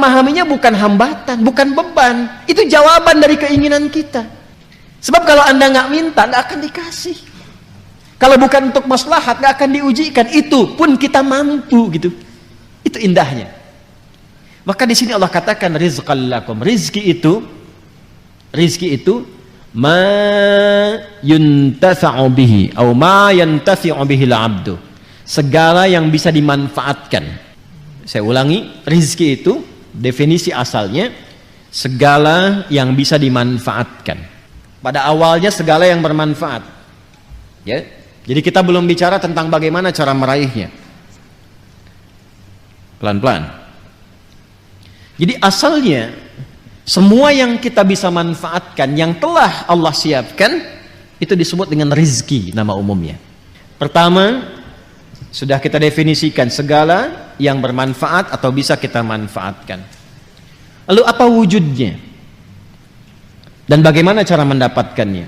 Memahaminya bukan hambatan, bukan beban. Itu jawaban dari keinginan kita. Sebab kalau Anda nggak minta, nggak akan dikasih. Kalau bukan untuk maslahat, nggak akan diujikan. Itu pun kita mampu gitu. Itu indahnya. Maka di sini Allah katakan rizqan lakum. Rizki itu ma yuntafa'u bihi atau ma yantafi'u bihi al-'abdu. Segala yang bisa dimanfaatkan. Saya ulangi, rizki itu definisi asalnya segala yang bisa dimanfaatkan. Pada awalnya segala yang bermanfaat. Ya. Jadi kita belum bicara tentang bagaimana cara meraihnya. Pelan-pelan. Jadi asalnya semua yang kita bisa manfaatkan yang telah Allah siapkan itu disebut dengan rizki nama umumnya. Pertama, sudah kita definisikan segala yang bermanfaat atau bisa kita manfaatkan. Lalu apa wujudnya? Dan bagaimana cara mendapatkannya?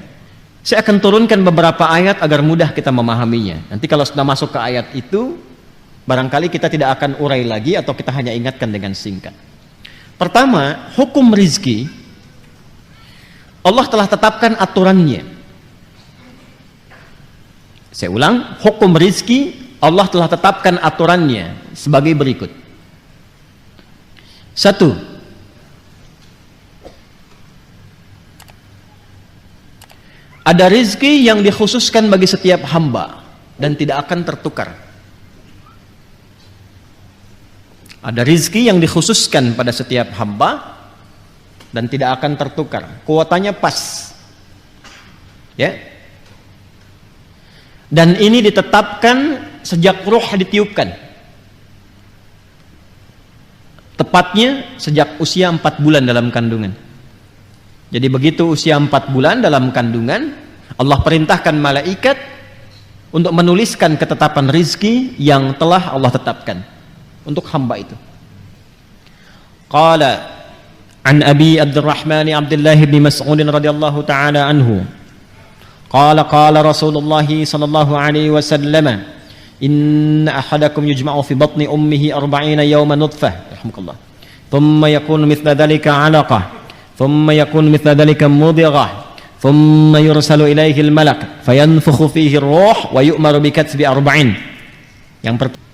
Saya akan turunkan beberapa ayat agar mudah kita memahaminya. Nanti kalau sudah masuk ke ayat itu, barangkali kita tidak akan urai lagi atau kita hanya ingatkan dengan singkat. Pertama, hukum rizki Allah telah tetapkan aturannya. Saya ulang, hukum rizki Allah telah tetapkan aturannya sebagai berikut. 1. Ada rizki yang dikhususkan bagi setiap hamba dan tidak akan tertukar. Ada rizki yang dikhususkan pada setiap hamba dan tidak akan tertukar. Kuotanya pas. Ya. Dan ini ditetapkan sejak ruh ditiupkan. Tepatnya sejak usia 4 bulan dalam kandungan. Jadi begitu usia 4 bulan dalam kandungan, Allah perintahkan malaikat untuk menuliskan ketetapan rizki yang telah Allah tetapkan untuk hamba itu. Qala an Abi Abdurrahman Abdullah bin Mas'ud radhiyallahu ta'ala anhu. Qala Rasulullah sallallahu alaihi wasallam, inna ahadakum yujma'u fi batni ummihi 40 yawman nutfah, rahmukallah. Thumma yakunu mithla dhalika 'alaqah, thumma yakunu mithla dhalika mudghah, thumma yursalu ilayhi al-malak fayanfukhu fihi ar-ruh wa yu'maru bi katbi 40. Yang pertama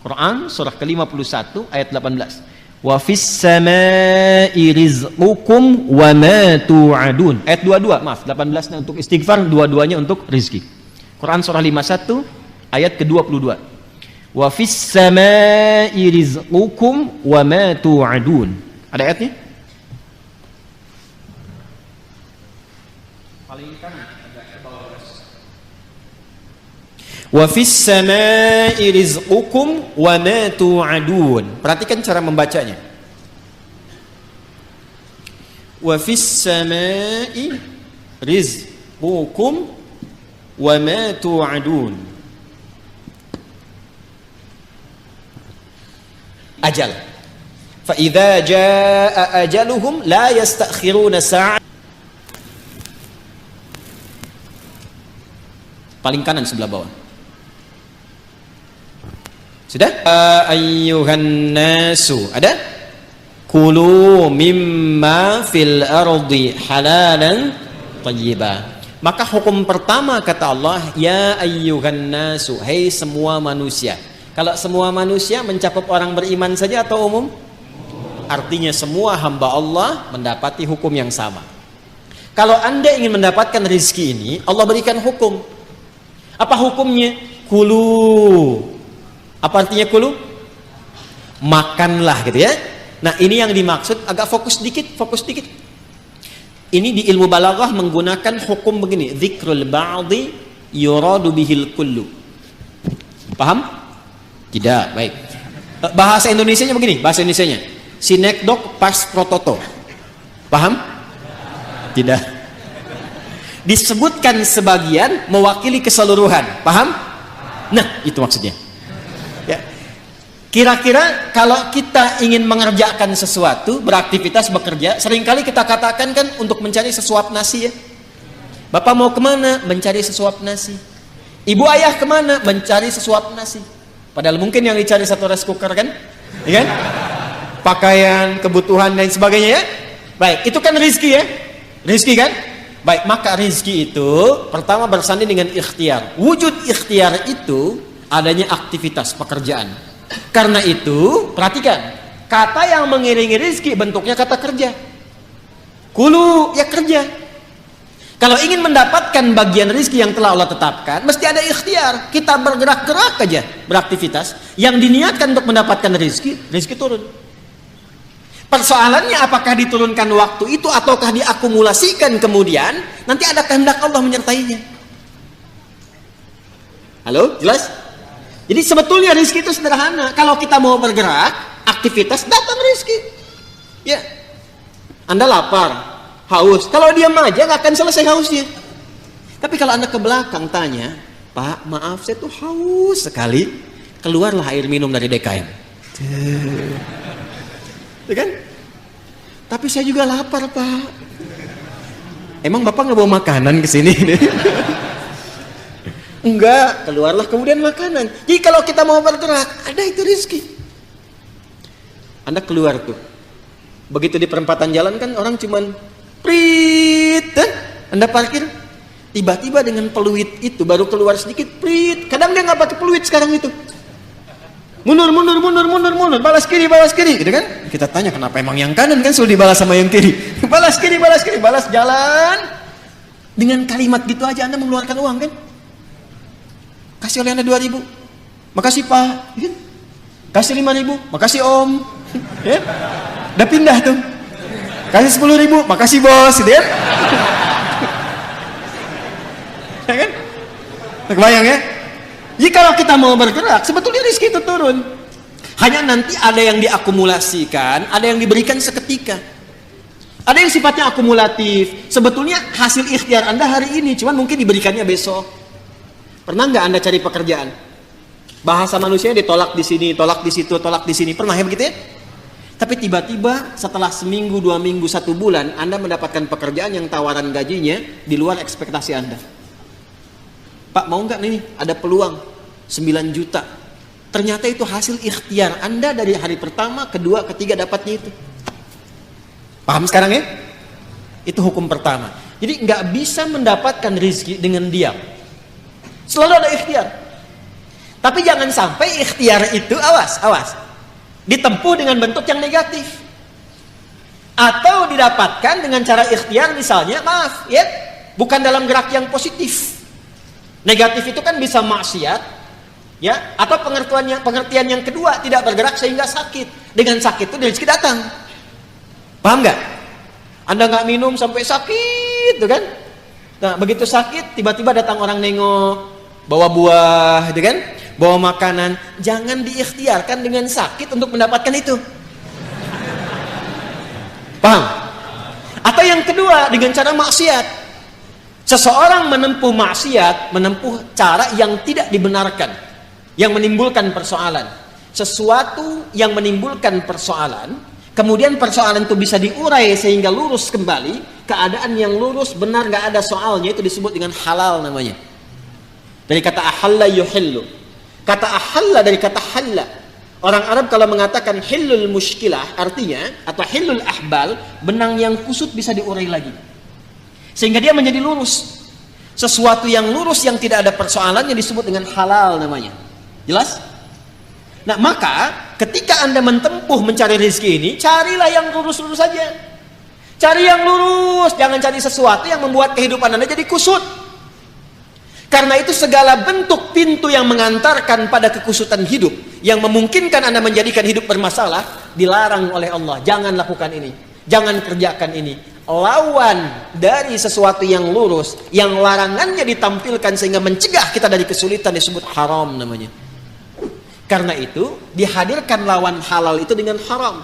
Quran surah ke-51 ayat 18. Wa fis samai rizqukum wa ma tu'adun. Ayat 22, maaf, 18-nya untuk istighfar, 22-nya untuk rizki. Quran surah 51 ayat ke-22. Wa fis samai rizqukum wa ma tu'adun. Ada ayatnya? Paling kanan agak ke bawah. Wa fis samai rizqukum wa ma tu'adun. Perhatikan cara membacanya. Wa fis samai rizqukum wa ma tu'adun. Ajal. Fa idza jaa ajaluhum la yastakhiruna sa'ah. Paling kanan sebelah bawah. Sudah? Ayyuhan nasu. Ada? Kulu mimma fil ardi halalan thayyibah. Maka hukum pertama kata Allah, ya ayyuhan nasu, hai semua manusia. Kalau semua manusia mencakup orang beriman saja atau umum? Artinya semua hamba Allah mendapati hukum yang sama. Kalau Anda ingin mendapatkan rezeki ini, Allah berikan hukum. Apa hukumnya? Kulu. Apa artinya kulu? Makanlah gitu ya. Nah ini yang dimaksud, agak fokus dikit. Ini di ilmu balaghah menggunakan hukum begini, dzikrul ba'di yuradu bihil kullu. Paham? Tidak, baik. Bahasa Indonesianya begini, bahasa Indonesianya sinekdok pas prototo. Paham? Tidak. Disebutkan sebagian mewakili keseluruhan. Paham? Nah, itu maksudnya. Ya. Kira-kira kalau kita ingin mengerjakan sesuatu, beraktivitas, bekerja, seringkali kita katakan kan untuk mencari sesuap nasi ya. Bapak mau kemana? Mencari sesuap nasi. Ibu ayah kemana? Mencari sesuap nasi. Padahal mungkin yang dicari satu rice cooker kan? Ya kan? pakaian, kebutuhan dan sebagainya ya. Baik, itu kan rizki ya. Rizki kan? Baik, maka rizki itu pertama bersanding dengan ikhtiar. Wujud ikhtiar itu adanya aktivitas pekerjaan. Karena itu, perhatikan, kata yang mengiringi rizki bentuknya kata kerja. Kulu, ya kerja. Kalau ingin mendapatkan bagian rizki yang telah Allah tetapkan, mesti ada ikhtiar. Kita bergerak-gerak aja, beraktivitas. Yang diniatkan untuk mendapatkan rizki, rizki turun. Persoalannya apakah diturunkan waktu itu ataukah diakumulasikan kemudian, nanti ada kehendak Allah menyertainya. Halo, jelas? Jadi sebetulnya rizki itu sederhana. Kalau kita mau bergerak, aktivitas, datang rizki. Ya, Anda lapar, haus. Kalau diam aja nggak akan selesai hausnya. Tapi kalau Anda ke belakang tanya, Pak, maaf saya tuh haus sekali. Keluarlah air minum dari DKM. Ya kan? Tapi saya juga lapar, Pak. Emang Bapak nggak bawa makanan ke sini? Enggak, keluarlah kemudian makanan. Jadi kalau kita mau bergerak, ada itu rezeki. Anda keluar tuh. Begitu di perempatan jalan kan orang cuman prit, Anda parkir. Tiba-tiba dengan peluit itu baru keluar sedikit, prit. Kadang dia nggak pakai peluit sekarang itu. Mundur, balas kiri, gitu kan? Kita tanya kenapa emang yang kanan kan selalu dibalas sama yang kiri. Balas kiri, balas jalan. Dengan kalimat gitu aja Anda mengeluarkan uang kan? Kasih oleh Anda 2.000. Makasih Pak. Kasih 5.000. Makasih Om. Ya? Udah pindah tuh. Kasih 10.000. Makasih Bos, gitu ya? Ya kan? Kebayang ya? Jadi kalau kita mau bergerak, sebetulnya rezeki itu turun. Hanya nanti ada yang diakumulasikan, ada yang diberikan seketika. Ada yang sifatnya akumulatif. Sebetulnya hasil ikhtiar Anda hari ini, cuman mungkin diberikannya besok. Pernah nggak Anda cari pekerjaan? Bahasa manusia ditolak di sini, tolak di situ, tolak di sini. Pernah ya begitu ya? Tapi tiba-tiba setelah seminggu, 2 minggu, 1 bulan, Anda mendapatkan pekerjaan yang tawaran gajinya di luar ekspektasi Anda. Pak, mau nggak nih? Ada peluang 9 juta. Ternyata itu hasil ikhtiar Anda dari hari pertama, kedua, ketiga dapatnya itu. Paham sekarang ya? Itu hukum pertama. Jadi nggak bisa mendapatkan rezeki dengan diam. Selalu ada ikhtiar. Tapi jangan sampai ikhtiar itu awas, ditempuh dengan bentuk yang negatif. Atau didapatkan dengan cara ikhtiar misalnya, maaf ya, bukan dalam gerak yang positif. Negatif itu kan bisa maksiat, ya, atau pengertian yang kedua tidak bergerak sehingga sakit. Dengan sakit itu rezeki datang. Paham nggak? Anda nggak minum sampai sakit, tuh kan? Nah, begitu sakit, tiba-tiba datang orang nengok, bawa buah, gitu kan? Bawa makanan. Jangan diikhtiarkan dengan sakit untuk mendapatkan itu. Paham? Atau yang kedua dengan cara maksiat. Seseorang menempuh maksiat, menempuh cara yang tidak dibenarkan, yang menimbulkan persoalan. Sesuatu yang menimbulkan persoalan, kemudian persoalan itu bisa diurai sehingga lurus kembali, keadaan yang lurus, benar, gak ada soalnya, itu disebut dengan halal namanya. Dari kata ahalla yuhillu. Kata ahalla dari kata halla. Orang Arab kalau mengatakan hillul mushkilah, artinya, atau hillul ahbal, benang yang kusut bisa diurai lagi. Sehingga dia menjadi lurus. Sesuatu yang lurus yang tidak ada persoalannya disebut dengan halal namanya. Jelas? Nah, maka ketika Anda menempuh mencari rezeki ini, carilah yang lurus-lurus saja. Cari yang lurus, jangan cari sesuatu yang membuat kehidupan Anda jadi kusut. Karena itu segala bentuk pintu yang mengantarkan pada kekusutan hidup, yang memungkinkan Anda menjadikan hidup bermasalah, dilarang oleh Allah. Jangan lakukan ini, jangan kerjakan ini. Lawan dari sesuatu yang lurus, yang larangannya ditampilkan sehingga mencegah kita dari kesulitan, disebut haram namanya. Karena itu dihadirkan lawan halal itu dengan haram.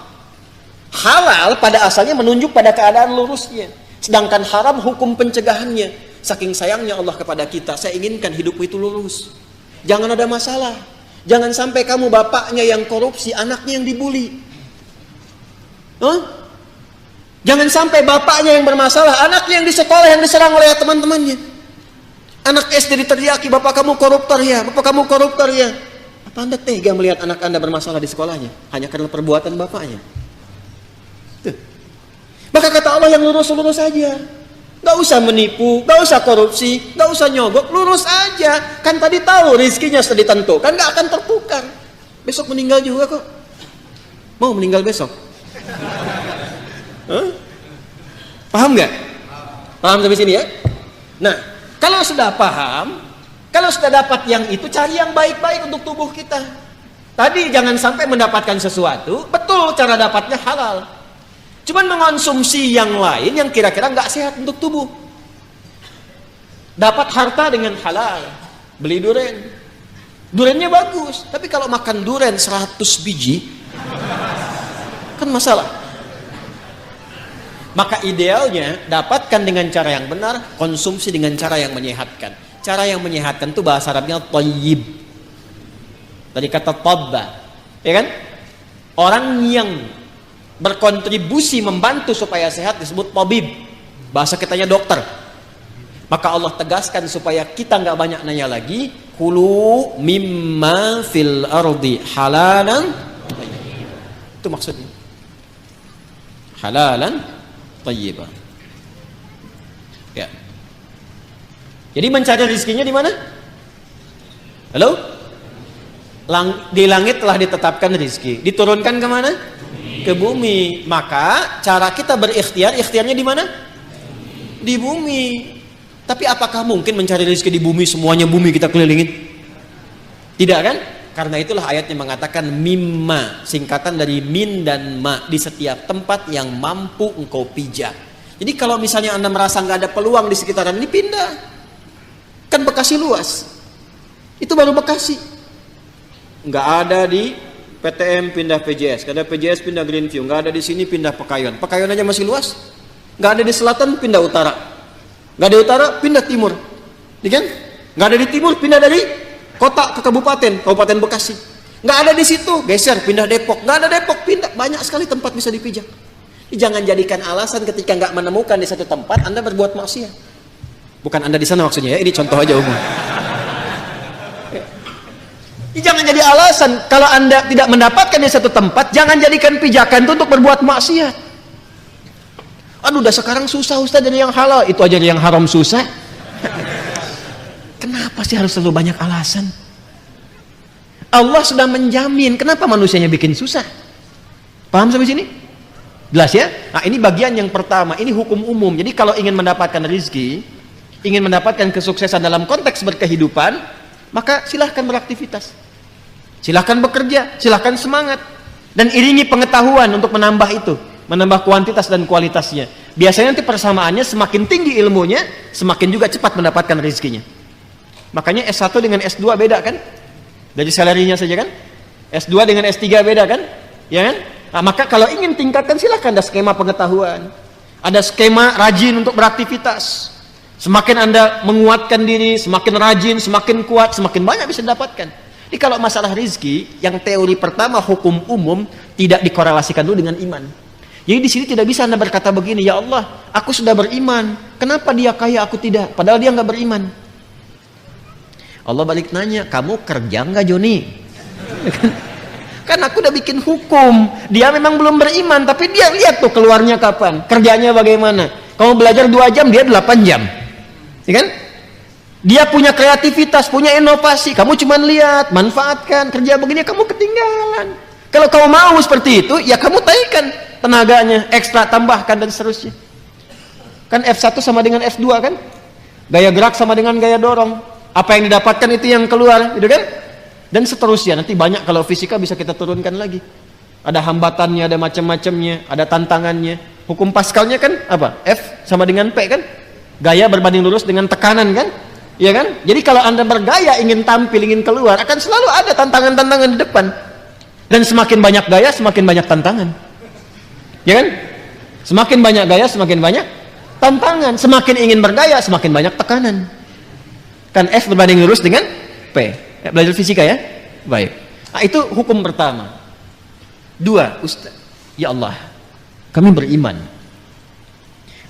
Halal pada asalnya menunjuk pada keadaan lurusnya, sedangkan haram hukum pencegahannya. Saking sayangnya Allah kepada kita, saya inginkan hidupku itu lurus, jangan ada masalah. Jangan sampai kamu bapaknya yang korupsi, anaknya yang dibully. Jangan sampai bapaknya yang bermasalah, anaknya yang di sekolah yang diserang oleh teman-temannya. Anak SD diteriaki, bapak kamu koruptor ya, bapak kamu koruptor ya. Apa Anda tega melihat anak Anda bermasalah di sekolahnya hanya karena perbuatan bapaknya? Tuh. Maka kata Allah yang lurus-lurus saja. Gak usah menipu, gak usah korupsi, gak usah nyogok, lurus aja. Kan tadi tahu rizkinya sudah ditentukan, gak akan tertukar. Besok meninggal juga kok. Mau meninggal besok? Hah? Paham gak? Paham sampai sini ya? Nah, kalau sudah paham, kalau sudah dapat yang itu, cari yang baik-baik untuk tubuh kita. Tadi jangan sampai mendapatkan sesuatu, betul cara dapatnya halal. Cuman mengonsumsi yang lain yang kira-kira nggak sehat untuk tubuh. Dapat harta dengan halal, beli duren. Durennya bagus, tapi kalau makan duren 100 biji, kan masalah. Maka idealnya dapatkan dengan cara yang benar, konsumsi dengan cara yang menyehatkan. Cara yang menyehatkan itu bahasa Arabnya thayyib. Dari kata tabba, ya kan? Orang yang berkontribusi membantu supaya sehat disebut tabib, bahasa kitanya dokter. Maka Allah tegaskan supaya kita nggak banyak nanya lagi, kulu mimma fil ardi halalan, itu maksudnya halalan thayyibah. Ya. Jadi mencari rezekinya di mana? Halo? Di langit telah ditetapkan rezeki, diturunkan ke mana? Ke bumi. Maka cara kita berikhtiar, ikhtiarnya di mana? Di bumi. Tapi apakah mungkin mencari rezeki di bumi, semuanya bumi kita kelilingin? Tidak kan? Karena itulah ayatnya mengatakan mimma, singkatan dari min dan ma, di setiap tempat yang mampu engkau pijak. Jadi kalau misalnya Anda merasa nggak ada peluang di sekitaran ini, pindah. Kan Bekasi luas. Itu baru Bekasi. Nggak ada di PTM pindah PJS, nggak ada PJS pindah Greenview, nggak ada di sini pindah Pekayon. Pekayon aja masih luas. Nggak ada di selatan pindah utara, nggak ada utara pindah timur, kan? Nggak ada di timur pindah dari kota ke kabupaten, Kabupaten Bekasi. Nggak ada di situ geser pindah Depok, nggak ada Depok pindah. Banyak sekali tempat bisa dipijak. Jangan jadikan alasan ketika nggak menemukan di satu tempat Anda berbuat maksiat. Bukan Anda di sana maksudnya ya, ini contoh aja umum. Jangan jadi alasan kalau Anda tidak mendapatkan di satu tempat, jangan jadikan pijakan itu untuk berbuat maksiat. Aduh, udah sekarang susah Ustaz jadi yang halal, itu aja yang haram susah. Kenapa sih harus selalu banyak alasan? Allah sudah menjamin, kenapa manusianya bikin susah? Paham sampai sini? Jelas ya? Nah, ini bagian yang pertama, ini hukum umum. Jadi kalau ingin mendapatkan rezeki, ingin mendapatkan kesuksesan dalam konteks berkehidupan, maka silahkan beraktivitas, silahkan bekerja, silahkan semangat, dan iringi pengetahuan untuk menambah itu, menambah kuantitas dan kualitasnya. Biasanya nanti persamaannya semakin tinggi ilmunya, semakin juga cepat mendapatkan rezekinya. Makanya S1 dengan S2 beda kan? Dari salarinya saja kan? S2 dengan S3 beda kan? Ya kan? Nah, maka kalau ingin tingkatkan silahkan ada skema pengetahuan, ada skema rajin untuk beraktivitas. Semakin Anda menguatkan diri, semakin rajin, semakin kuat, semakin banyak bisa didapatkan. Jadi kalau masalah rizki, yang teori pertama hukum umum tidak dikorelasikan dulu dengan iman. Jadi di sini tidak bisa Anda berkata begini, ya Allah, aku sudah beriman, kenapa dia kaya aku tidak? Padahal dia nggak beriman. Allah balik nanya, kamu kerja nggak Joni? Kan aku udah bikin hukum, dia memang belum beriman, tapi dia lihat tuh keluarnya kapan, kerjanya bagaimana. Kamu belajar 2 jam, dia 8 jam. Ya kan? Dia punya kreativitas, punya inovasi, kamu cuma lihat, manfaatkan, kerja begini kamu ketinggalan. Kalau kamu mau seperti itu, ya kamu taikan tenaganya, ekstra tambahkan dan seterusnya. Kan F1 sama dengan F2 kan? Gaya gerak sama dengan gaya dorong. Apa yang didapatkan itu yang keluar, gitu kan? Dan seterusnya. Nanti banyak kalau fisika bisa kita turunkan lagi. Ada hambatannya, ada macam-macamnya, ada tantangannya. Hukum Pascalnya kan apa? F sama dengan P kan? Gaya berbanding lurus dengan tekanan kan? Ya kan? Jadi kalau Anda bergaya ingin tampil, ingin keluar, akan selalu ada tantangan-tantangan di depan. Dan semakin banyak gaya, semakin banyak tantangan. Ya kan? Semakin banyak gaya, semakin banyak tantangan. Semakin ingin bergaya, semakin banyak tekanan. Kan F berbanding lurus dengan P. Belajar fisika ya? Baik. Nah, itu hukum pertama. 2, Ustaz. Ya Allah, kami beriman.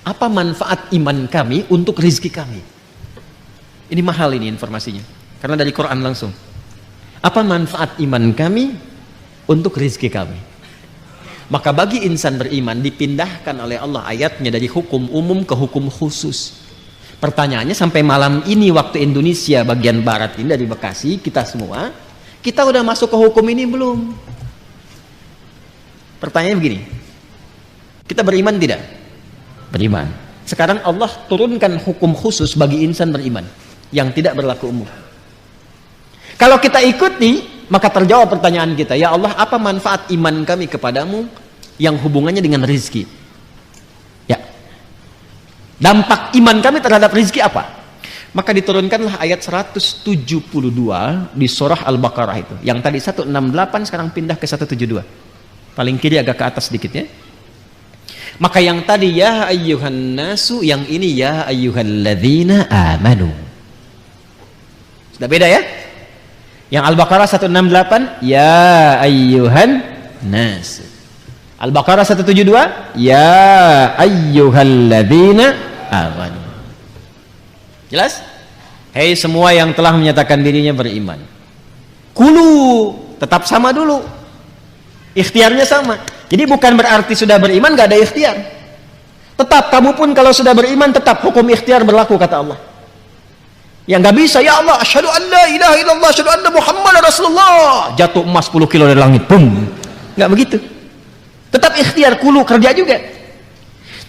Apa manfaat iman kami untuk rezeki kami? Ini mahal ini informasinya. Karena dari Quran langsung. Apa manfaat iman kami untuk rezeki kami? Maka bagi insan beriman dipindahkan oleh Allah ayatnya dari hukum umum ke hukum khusus. Pertanyaannya, sampai malam ini waktu Indonesia bagian barat ini, dari Bekasi, kita semua, kita udah masuk ke hukum ini belum? Pertanyaannya begini, kita beriman tidak? Beriman. Sekarang Allah turunkan hukum khusus bagi insan beriman yang tidak berlaku umum. Kalau kita ikuti, maka terjawab pertanyaan kita, ya Allah, apa manfaat iman kami kepadamu yang hubungannya dengan rizki? Ya, dampak iman kami terhadap rizki apa? Maka diturunkanlah ayat 172 di surah Al-Baqarah itu. Yang tadi 168 sekarang pindah ke 172. Paling kiri agak ke atas sedikit ya. Maka yang tadi ya ayyuhan nasu, yang ini ya ayyuhalladzina amanu. Sudah beda ya? Yang Al-Baqarah 168 ya ayyuhan nas. Al-Baqarah 172 ya ayyuhalladzina amanu. Jelas? Hei semua yang telah menyatakan dirinya beriman. Kulu, tetap sama dulu. Ikhtiarnya sama. Jadi bukan berarti sudah beriman gak ada ikhtiar. Tetap kamu pun kalau sudah beriman, tetap hukum ikhtiar berlaku, kata Allah. Yang gak bisa, ya Allah, asyhadu an la ilaha illallah, asyhadu anna Muhammad Rasulullah, jatuh emas 10 kilo dari langit, boom. Gak begitu. Tetap ikhtiar, kulu, kerja juga.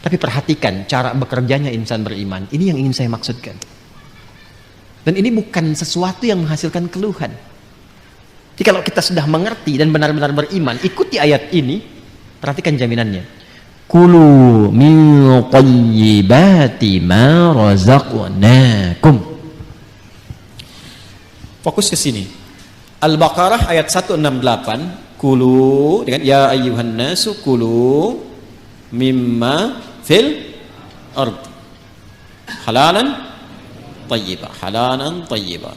Tapi perhatikan cara bekerjanya insan beriman. Ini yang ingin saya maksudkan. Dan ini bukan sesuatu yang menghasilkan keluhan. Jadi kalau kita sudah mengerti dan benar-benar beriman, ikuti ayat ini, perhatikan jaminannya. Kulu min thayyibati ma razaqnakum. Fokus ke sini. Al-Baqarah ayat 168, kulu dengan ya ayyuhan nasu kulu mimma fil ard halalan thayyibah, halalan thayyibah.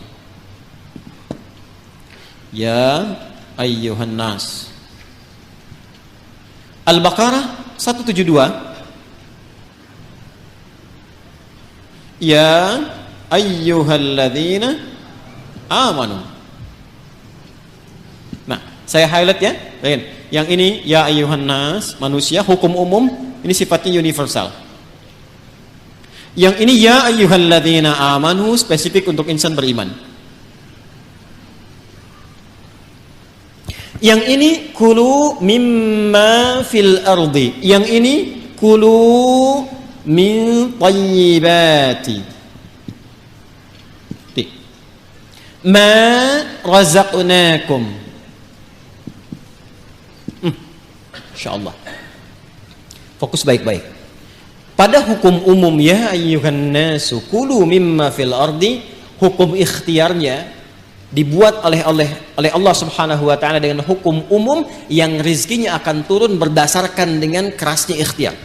Ya ayyuhan nas. Al-Baqarah 172 ya ayyuhalladzina amanu. Nah, saya highlight ya. Yang ini ya ayyuhan nas, manusia, hukum umum, ini sifatnya universal. Yang ini ya ayyuhalladzina amanu, spesifik untuk insan beriman. Yang ini kulu mimma fil ardi. Yang ini kulu min thayyibati ma razaqnakum. Insyaallah. Fokus baik-baik. Pada hukum umum ya ayyuhan nasu kulu mimma fil ardi, hukum ikhtiarnya dibuat oleh Allah Subhanahu wa taala dengan hukum umum yang rizkinya akan turun berdasarkan dengan kerasnya ikhtiar.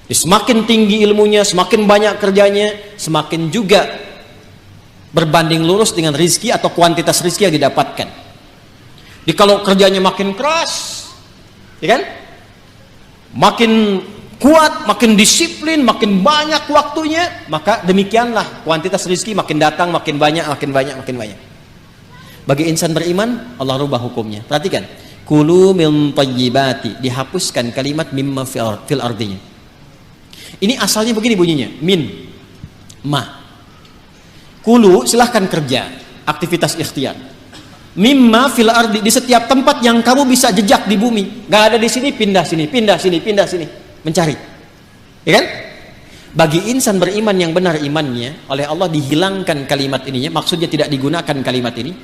Jadi semakin tinggi ilmunya, semakin banyak kerjanya, semakin juga berbanding lurus dengan rizki atau kuantitas rizki yang didapatkan. Jadi kalau kerjanya makin keras, ya kan? Makin kuat, makin disiplin, makin banyak waktunya, maka demikianlah kuantitas rizki makin datang, makin banyak, makin banyak, makin banyak. Bagi insan beriman, Allah rubah hukumnya. Perhatikan, kulu min thayyibati, dihapuskan kalimat mimma fil ardinya. Ini asalnya begini bunyinya, min, ma. Kulu silahkan kerja, aktivitas ikhtiar. Mimma fil ardi, di setiap tempat yang kamu bisa jejak di bumi. Gak ada di sini, pindah sini, pindah sini, pindah sini, mencari. Ya kan? Bagi insan beriman yang benar imannya, oleh Allah dihilangkan kalimat ininya, maksudnya tidak digunakan kalimat ini.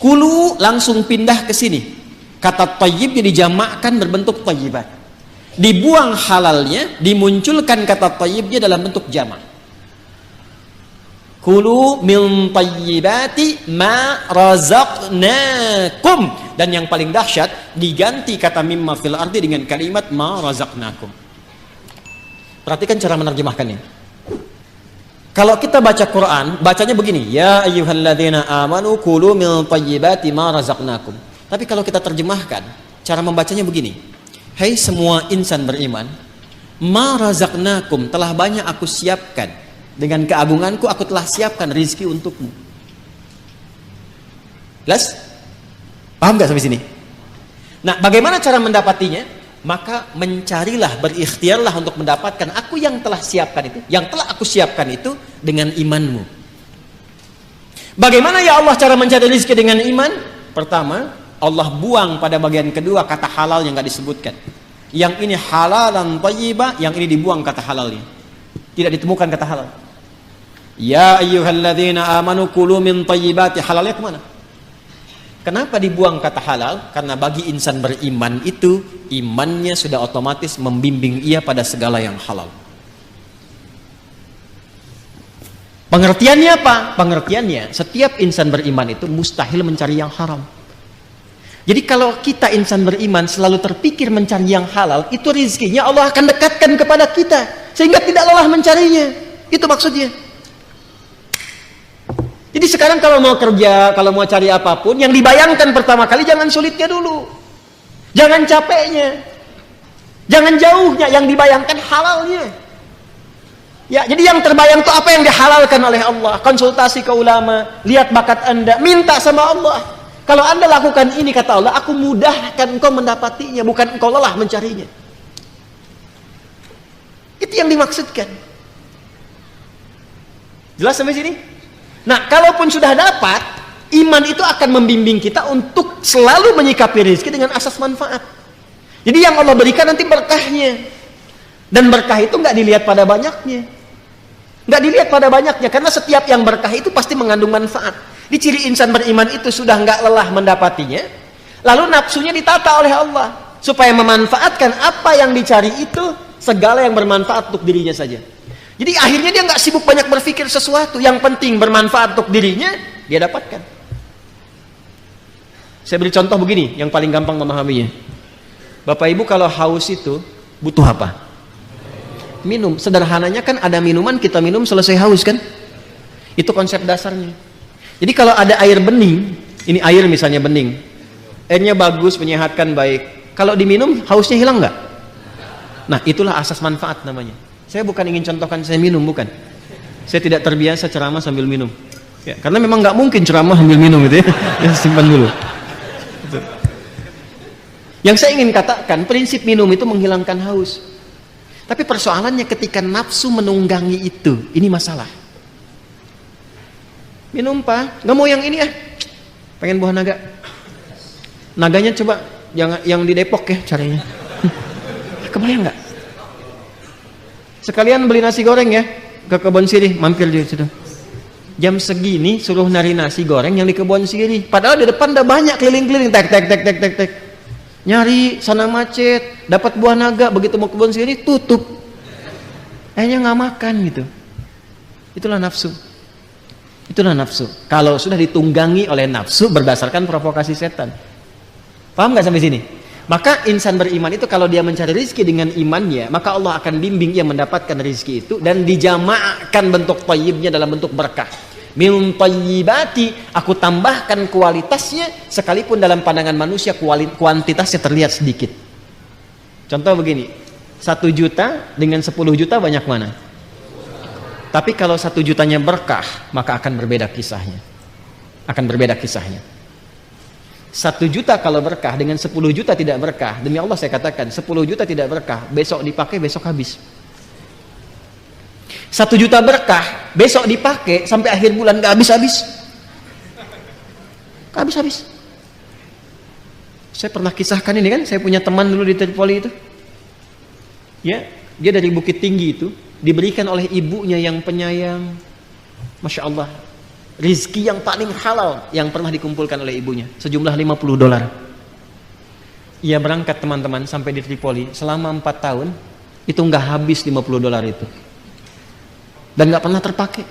Kulu langsung pindah ke sini. Kata thayyibnya dijamakkan berbentuk thayyibat. Dibuang halalnya, dimunculkan kata thayyibnya dalam bentuk jamak. Kulu min thayyibati ma razaqnakum. Dan yang paling dahsyat, diganti kata mimma fil ardi dengan kalimat ma razaqnakum. Perhatikan cara menerjemahkannya. Kalau kita baca Quran, bacanya begini, ya ayyuhalladzina amanu kulu min thayyibati ma razaqnakum. Tapi kalau kita terjemahkan, cara membacanya begini. Hai semua insan beriman, ma razaqnakum, telah banyak aku siapkan. Dengan keagunganku aku telah siapkan rizki untukmu. Jelas? Paham gak sampai sini? Nah, bagaimana cara mendapatinya? Maka mencarilah, berikhtiarlah untuk mendapatkan aku yang telah siapkan itu, yang telah aku siapkan itu dengan imanmu. Bagaimana ya Allah cara mencari rezeki dengan iman? Pertama, Allah buang pada bagian kedua kata halal yang nggak disebutkan. Yang ini halalan thayyibah, yang ini dibuang kata halalnya. Tidak ditemukan kata halal. Ya ayyuhalladzina amanu kulu min thayyibati, halalnya kemana? Kenapa dibuang kata halal? Karena bagi insan beriman itu, imannya sudah otomatis membimbing ia pada segala yang halal. Pengertiannya apa? Pengertiannya, setiap insan beriman itu mustahil mencari yang haram. Jadi kalau kita insan beriman selalu terpikir mencari yang halal, itu rezekinya Allah akan dekatkan kepada kita, sehingga tidak lelah mencarinya. Itu maksudnya. Jadi sekarang kalau mau kerja, kalau mau cari apapun, yang dibayangkan pertama kali jangan sulitnya dulu. Jangan capeknya. Jangan jauhnya, yang dibayangkan halalnya. Ya, jadi yang terbayang itu apa yang dihalalkan oleh Allah. Konsultasi ke ulama, lihat bakat Anda, minta sama Allah. Kalau Anda lakukan ini, kata Allah, aku mudahkan engkau mendapatinya, bukan engkau lelah mencarinya. Itu yang dimaksudkan. Jelas sampai sini? Nah, kalaupun sudah dapat, iman itu akan membimbing kita untuk selalu menyikapi rezeki dengan asas manfaat. Jadi yang Allah berikan nanti berkahnya. Dan berkah itu nggak dilihat pada banyaknya. Nggak dilihat pada banyaknya, karena setiap yang berkah itu pasti mengandung manfaat. Di ciri insan beriman itu sudah nggak lelah mendapatinya, lalu nafsunya ditata oleh Allah supaya memanfaatkan apa yang dicari itu, segala yang bermanfaat untuk dirinya saja. Jadi akhirnya dia nggak sibuk banyak berpikir sesuatu, yang penting bermanfaat untuk dirinya dia dapatkan. Saya beri contoh begini yang paling gampang memahaminya. Bapak Ibu kalau haus itu butuh apa? Minum. Sederhananya kan ada minuman, kita minum selesai haus kan? Itu konsep dasarnya. Jadi kalau ada air bening, ini air misalnya bening, airnya bagus, menyehatkan, baik. Kalau diminum, hausnya hilang nggak? Nah, itulah asas manfaat namanya. Saya bukan ingin contohkan saya minum, bukan. Saya tidak terbiasa ceramah sambil minum. Ya, karena memang nggak mungkin ceramah sambil minum gitu ya. Ya, simpan dulu. Yang saya ingin katakan, prinsip minum itu menghilangkan haus. Tapi persoalannya ketika nafsu menunggangi itu, ini masalah. Minum Pak, nggak mau yang ini pengen buah naga. Naganya coba yang di Depok ya caranya. Kebayang nggak? Sekalian beli nasi goreng ya ke Kebon Sirih, mampir di situ. Jam segini suruh nari nasi goreng yang di Kebon Sirih. Padahal di depan udah banyak keliling-keliling, tek. Nyari sana macet, dapat buah naga, begitu mau Kebon Sirih tutup. Akhirnya nggak makan gitu. Itulah nafsu. Itulah nafsu. Kalau sudah ditunggangi oleh nafsu berdasarkan provokasi setan. Paham nggak sampai sini? Maka insan beriman itu kalau dia mencari rezeki dengan imannya, maka Allah akan bimbing ia mendapatkan rezeki itu dan dijamaahkan bentuk thayyibnya dalam bentuk berkah. Min thayyibati, aku tambahkan kualitasnya, sekalipun dalam pandangan manusia kuantitasnya terlihat sedikit. Contoh begini, 1 juta dengan 10 juta banyak mana? Tapi kalau 1 jutanya berkah, maka akan berbeda kisahnya. Akan berbeda kisahnya. 1 juta kalau berkah dengan 10 juta tidak berkah, demi Allah saya katakan 10 juta tidak berkah, besok dipakai besok habis. 1 juta berkah, besok dipakai sampai akhir bulan gak habis-habis. Gak habis-habis. Saya pernah kisahkan ini kan, saya punya teman dulu di Tripoli itu. Ya, dia dari Bukit Tinggi itu diberikan oleh ibunya yang penyayang, Masya Allah, rizki yang paling halal yang pernah dikumpulkan oleh ibunya, sejumlah $50. Ia berangkat teman-teman sampai di Tripoli, selama 4 tahun itu nggak habis $50 itu, dan nggak pernah terpakai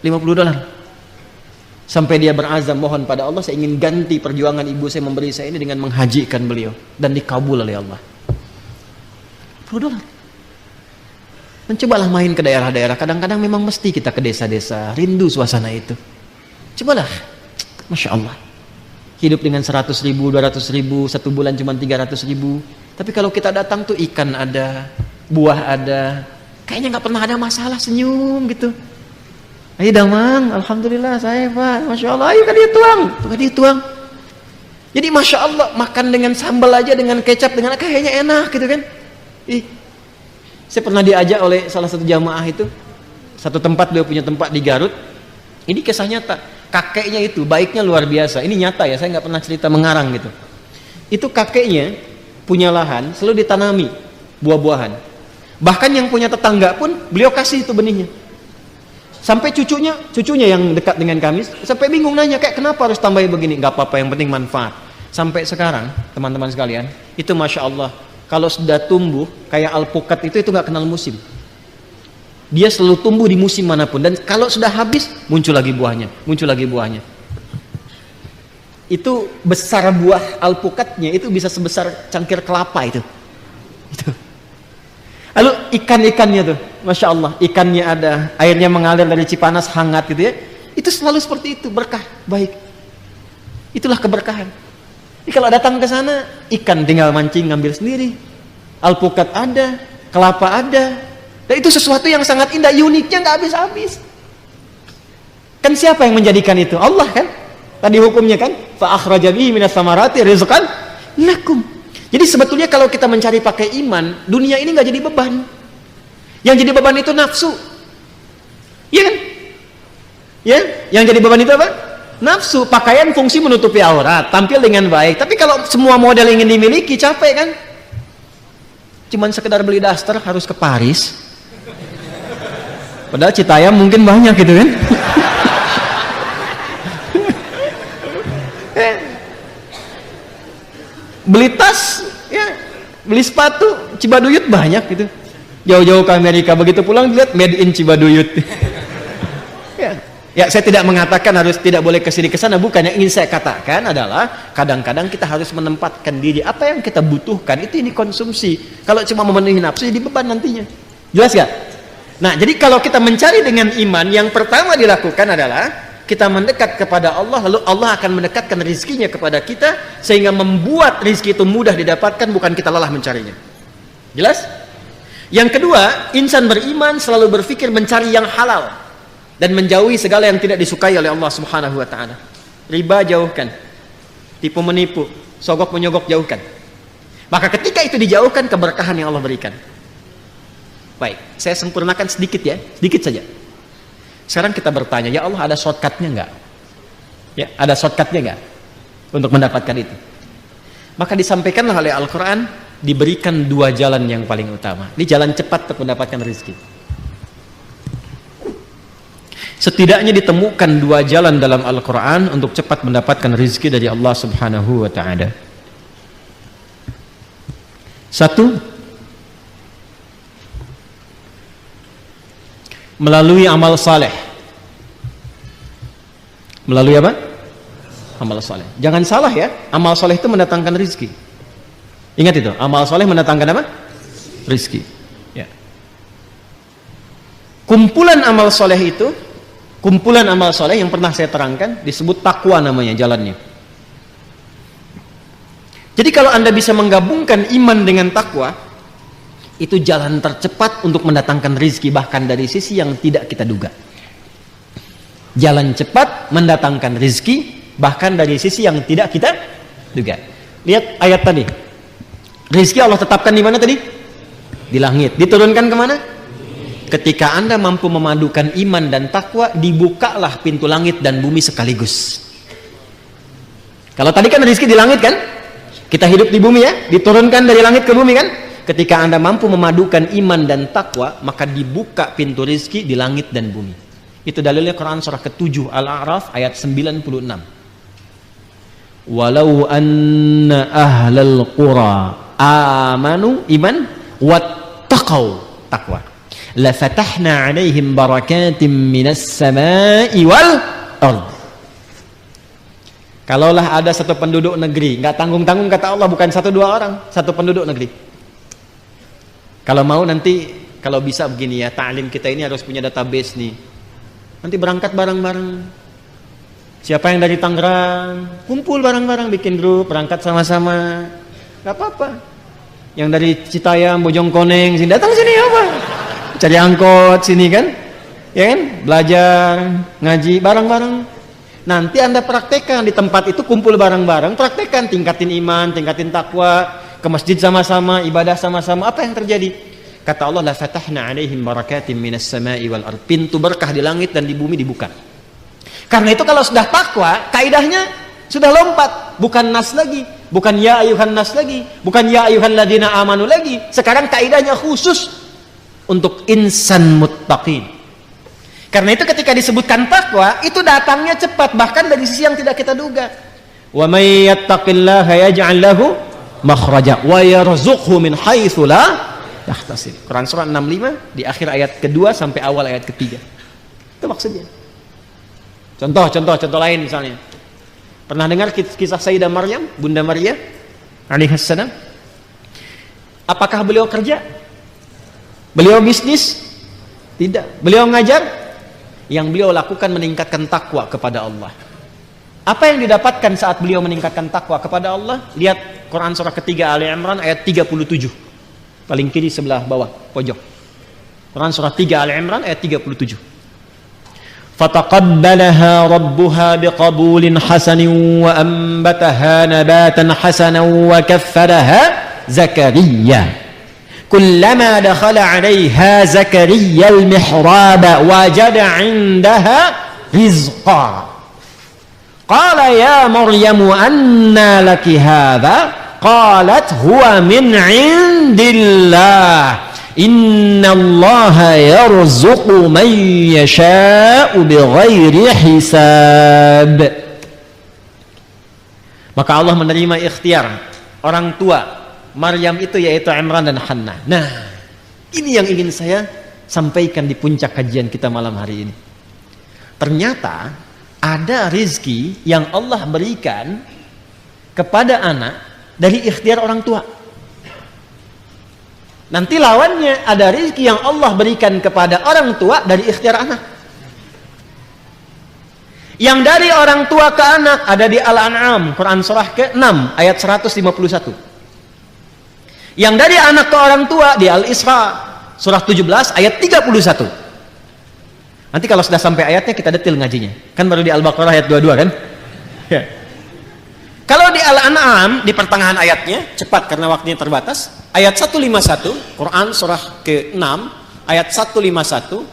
$50. Sampai dia berazam mohon pada Allah, saya ingin ganti perjuangan ibu saya memberi saya ini dengan menghajikan beliau, dan dikabul oleh Allah. $50. Mencobalah main ke daerah-daerah, kadang-kadang memang mesti kita ke desa-desa, rindu suasana itu. Cobalah, Masya Allah, hidup dengan 100.000, 200.000, 1 bulan cuma 300.000. Tapi kalau kita datang tuh ikan ada, buah ada, kayaknya nggak pernah ada masalah, senyum gitu. Ayo damang, Alhamdulillah saya Pak, Masya Allah, ayo kan dia tuang. Jadi Masya Allah, makan dengan sambal aja, dengan kecap, dengan kayaknya enak gitu kan. Saya pernah diajak oleh salah satu jamaah itu, satu tempat, beliau punya tempat di Garut. Ini kisah nyata, kakeknya itu baiknya luar biasa. Ini nyata ya, saya nggak pernah cerita mengarang gitu. Itu kakeknya punya lahan, selalu ditanami buah-buahan. Bahkan yang punya tetangga pun beliau kasih itu benihnya. Sampai cucunya yang dekat dengan kami sampai bingung nanya, kayak kenapa harus tambahin begini? Nggak apa-apa, yang penting manfaat. Sampai sekarang teman-teman sekalian, itu Masya Allah, kalau sudah tumbuh kayak alpukat itu nggak kenal musim. Dia selalu tumbuh di musim manapun, dan kalau sudah habis muncul lagi buahnya. Itu besar buah alpukatnya itu bisa sebesar cangkir kelapa itu. Lalu ikan-ikannya tuh, Masya Allah, ikannya ada, airnya mengalir dari Cipanas hangat gitu ya. Itu selalu seperti itu, berkah, baik. Itulah keberkahan. Jadi kalau datang ke sana, ikan tinggal mancing ngambil sendiri, alpukat ada, kelapa ada, dan itu sesuatu yang sangat indah, uniknya nggak habis-habis. Kan siapa yang menjadikan itu? Allah kan? Tadi hukumnya kan, fa akhraja bihi minas samarati rizqan lakum. Jadi sebetulnya kalau kita mencari pakai iman, dunia ini nggak jadi beban. Yang jadi beban itu nafsu. Iya kan? Ya, yang jadi beban itu apa? Nafsu. Pakaian fungsi menutupi aurat, tampil dengan baik. Tapi kalau semua model ingin dimiliki, capek kan? Cuman sekedar beli daster harus ke Paris. Padahal Citayam mungkin banyak gitu kan? Beli tas, ya, beli sepatu, Cibaduyut banyak gitu. Jauh-jauh ke Amerika, begitu pulang dilihat made in Cibaduyut. Ya, saya tidak mengatakan harus tidak boleh kesini kesana, bukan. Yang ingin saya katakan adalah kadang-kadang kita harus menempatkan diri, apa yang kita butuhkan itu ini konsumsi. Kalau cuma memenuhi nafsu jadi beban nantinya. Jelas gak? Nah, jadi kalau kita mencari dengan iman, yang pertama dilakukan adalah kita mendekat kepada Allah, lalu Allah akan mendekatkan rizkinya kepada kita, sehingga membuat rizki itu mudah didapatkan, bukan kita lelah mencarinya. Jelas? Yang kedua, insan beriman selalu berpikir mencari yang halal dan menjauhi segala yang tidak disukai oleh Allah Subhanahu wa ta'ala. Riba jauhkan, tipu menipu, sogok menyogok jauhkan. Maka ketika itu dijauhkan, keberkahan yang Allah berikan. Baik, saya sempurnakan sedikit ya, sedikit saja. Sekarang kita bertanya, ya Allah, ada shortcutnya enggak? Ya, ada shortcutnya enggak untuk mendapatkan itu? Maka disampaikanlah oleh Al-Quran, diberikan dua jalan yang paling utama. Ini jalan cepat untuk mendapatkan rezeki. Setidaknya ditemukan dua jalan dalam Al-Quran untuk cepat mendapatkan rezeki dari Allah Subhanahu wa ta'ala. Satu, melalui amal saleh. Melalui apa? Amal saleh. Jangan salah ya, amal saleh itu mendatangkan rezeki. Ingat itu, amal saleh mendatangkan apa? Rezeki. Ya. Kumpulan amal saleh itu, kumpulan amal saleh yang pernah saya terangkan disebut takwa namanya jalannya. Jadi kalau Anda bisa menggabungkan iman dengan takwa, itu jalan tercepat untuk mendatangkan rezeki, bahkan dari sisi yang tidak kita duga. Jalan cepat mendatangkan rezeki, bahkan dari sisi yang tidak kita duga. Lihat ayat tadi, rezeki Allah tetapkan di mana tadi? Di langit. Diturunkan kemana? Ketika Anda mampu memadukan iman dan takwa, dibukalah pintu langit dan bumi sekaligus. Kalau tadi kan rezeki di langit kan, kita hidup di bumi ya, diturunkan dari langit ke bumi kan. Ketika Anda mampu memadukan iman dan takwa, maka dibuka pintu rizki di langit dan bumi. Itu dalilnya Quran surah ke-7 Al-A'raf ayat 96. Walau anna ahlal qura amanu iman wattaqau takwa, la fatahna 'alaihim barakatim minas samai wal ard. Kalaulah ada satu penduduk negeri, nggak tanggung-tanggung kata Allah, bukan satu dua orang, satu penduduk negeri. Kalau mau nanti, kalau bisa begini ya, ta'lim kita ini harus punya database nih. Nanti berangkat bareng-bareng. Siapa yang dari Tangerang, kumpul bareng-bareng, bikin grup, berangkat sama-sama. Gak apa-apa. Yang dari Citayam, Bojongkoneng, sini datang sini apa? Cari angkot sini kan? Ya kan? Belajar, ngaji bareng-bareng. Nanti Anda praktekkan di tempat itu, kumpul bareng-bareng, praktekkan, tingkatin iman, tingkatin takwa, ke masjid sama-sama, ibadah sama-sama. Apa yang terjadi? Kata Allah, la fatahna alaihim barakatim minas sama'i wal ard. Pintu berkah di langit dan di bumi dibuka. Karena itu kalau sudah takwa, kaidahnya sudah lompat, bukan nas lagi, bukan ya ayuhan nas lagi, bukan ya ayuhan ladina amanu lagi. Sekarang kaidahnya khusus untuk insan muttaqin. Karena itu ketika disebutkan takwa, itu datangnya cepat, bahkan dari sisi yang tidak kita duga. Wa may yattaqillaha yaj'al lahu makhraja wa yarzuqhu min haitsu la yahtasib. Quran surah 65 di akhir ayat kedua sampai awal ayat ketiga. Itu maksudnya. Contoh lain misalnya. Pernah dengar kisah Sayyidah Maryam, Bunda Maria alaihissalam? Apakah beliau kerja? Beliau bisnis? Tidak. Beliau ngajar? Yang beliau lakukan meningkatkan takwa kepada Allah. Apa yang didapatkan saat beliau meningkatkan takwa kepada Allah? Lihat Quran surah ketiga Ali Imran ayat 37. Paling kiri sebelah bawah pojok. Quran surah 3 Ali Imran ayat 37. Fataqabbalaha rabbuha biqabulin hasanin wa ambataha nabatan hasanan wa kaffaraha Zakaria. كلما دخل عليها زكريا المحراب وجد عندها رزقا قال يا مريم أنى لك هذا قالت هو من عند الله إن الله يرزق من يشاء بغير حساب. Maka Allah menerima ikhtiar orang tua Maryam itu, yaitu Imran dan Hannah. Nah, ini yang ingin saya sampaikan di puncak kajian kita malam hari ini. Ternyata ada rizki yang Allah berikan kepada anak dari ikhtiar orang tua. Nanti lawannya ada rizki yang Allah berikan kepada orang tua dari ikhtiar anak. Yang dari orang tua ke anak ada di Al-An'am, Quran surah ke-6 ayat 151. Yang dari anak ke orang tua di Al-Isra surah 17 ayat 31. Nanti kalau sudah sampai ayatnya kita detil ngajinya. Kan baru di Al-Baqarah ayat 22 kan? Ya. Kalau di Al-An'am di pertengahan ayatnya, cepat karena waktunya terbatas, ayat 151, Quran surah ke-6 ayat 151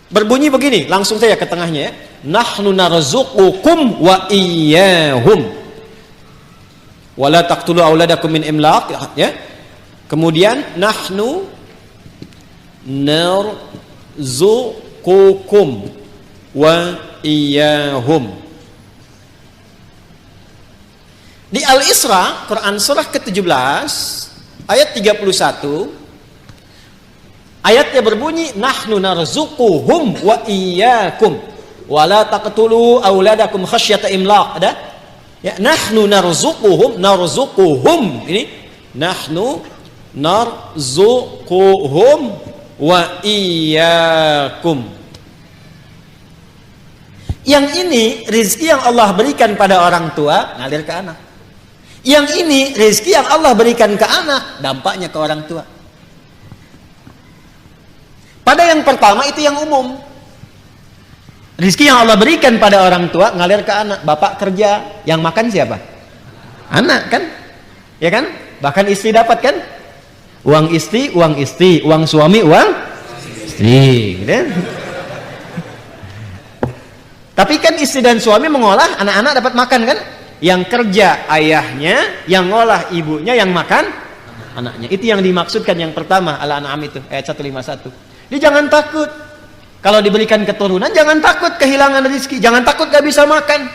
berbunyi begini, langsung saja ke tengahnya ya. Nahnu narzuqukum wa iyyahum. Wala taqtulu auladakum min imlaq, ya. Kemudian nahnu narzuqukum wa iyyahum. Di Al-Isra, Quran surah ke-17 ayat 31, ayatnya berbunyi nahnu narzuquhum wa iyyakum wa la taqtulu auladakum khasyata imlaq. Ada? Ya, nahnu narzuquhum ini nahnu narzuquhum wa iyyakum. Yang ini rezeki yang Allah berikan pada orang tua ngalir ke anak. Yang ini rezeki yang Allah berikan ke anak dampaknya ke orang tua. Pada yang pertama itu yang umum. Rezeki yang Allah berikan pada orang tua ngalir ke anak. Bapak kerja, yang makan siapa? Anak kan? Ya kan? Bahkan istri dapat kan? Uang istri, uang suami, uang istri, gitu. Tapi kan istri dan suami mengolah, anak-anak dapat makan kan? Yang kerja ayahnya, yang ngolah ibunya, yang makan anaknya. Itu yang dimaksudkan yang pertama, Al-An'am itu ayat 151. Jadi jangan takut kalau diberikan keturunan, jangan takut kehilangan rezeki, jangan takut gak bisa makan.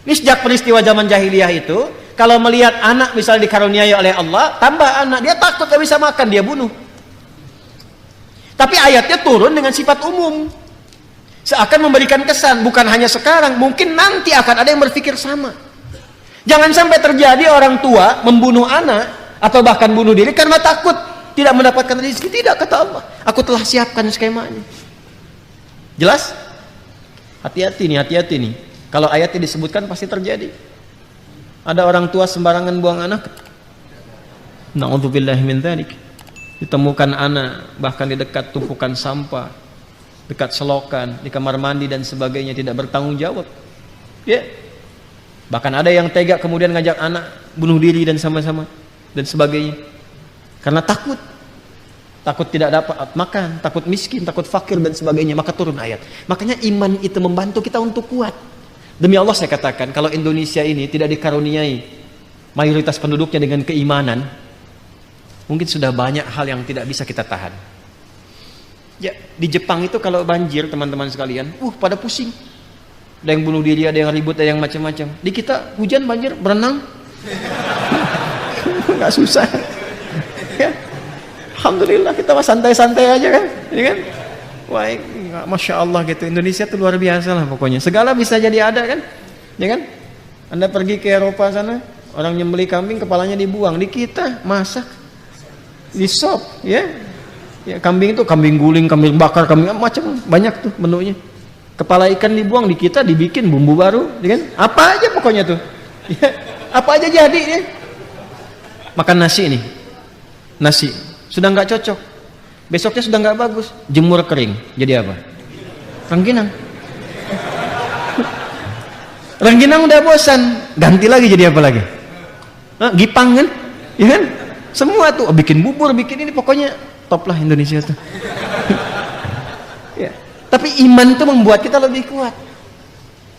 Ini sejak peristiwa zaman jahiliyah itu, kalau melihat anak misalnya dikaruniai oleh Allah, tambah anak, dia takut gak bisa makan, dia bunuh. Tapi ayatnya turun dengan sifat umum, seakan memberikan kesan, bukan hanya sekarang, mungkin nanti akan ada yang berpikir sama. Jangan sampai terjadi orang tua membunuh anak atau bahkan bunuh diri karena takut tidak mendapatkan rezeki. Tidak, kata Allah, aku telah siapkan skemanya. Jelas? Hati-hati nih. Kalau ayatnya disebutkan pasti terjadi. Ada orang tua sembarangan buang anak. Na'udzubillahi min dzalik. Ditemukan anak bahkan di dekat tumpukan sampah, dekat selokan, di kamar mandi dan sebagainya, tidak bertanggung jawab. Ya. Bahkan ada yang tega kemudian ngajak anak bunuh diri dan sama-sama dan sebagainya. Karena takut tidak dapat makan, takut miskin, takut fakir dan sebagainya, maka turun ayat. Makanya iman itu membantu kita untuk kuat. Demi Allah saya katakan, kalau Indonesia ini tidak dikaruniai mayoritas penduduknya dengan keimanan, mungkin sudah banyak hal yang tidak bisa kita tahan. Ya, di Jepang itu kalau banjir teman-teman sekalian, pada pusing. Ada yang bunuh diri, ada yang ribut, ada yang macam-macam. Di kita hujan banjir berenang, nggak susah. Ya. Alhamdulillah kita mah santai-santai aja kan, ini kan, wah, masya Allah gitu. Indonesia tuh luar biasa lah pokoknya. Segala bisa jadi ada kan, ya kan? Anda pergi ke Eropa sana, orang nyembeli kambing kepalanya dibuang, di kita masak, di sop, ya. Ya kambing itu kambing guling, kambing bakar, kambing macam banyak tuh menunya. Kepala ikan dibuang, di kita dibikin bumbu baru, ya kan? Apa aja pokoknya tuh, ya, apa aja jadi ya. Makan nasi nih, nasi. Sudah nggak cocok, besoknya sudah nggak bagus, jemur kering, jadi apa? Rengginang. Rengginang udah bosan, ganti lagi jadi apa lagi? Gipang kan, ya kan? Semua tuh bikin bubur, bikin ini, pokoknya top lah Indonesia tuh. Ya. Tapi iman tuh membuat kita lebih kuat,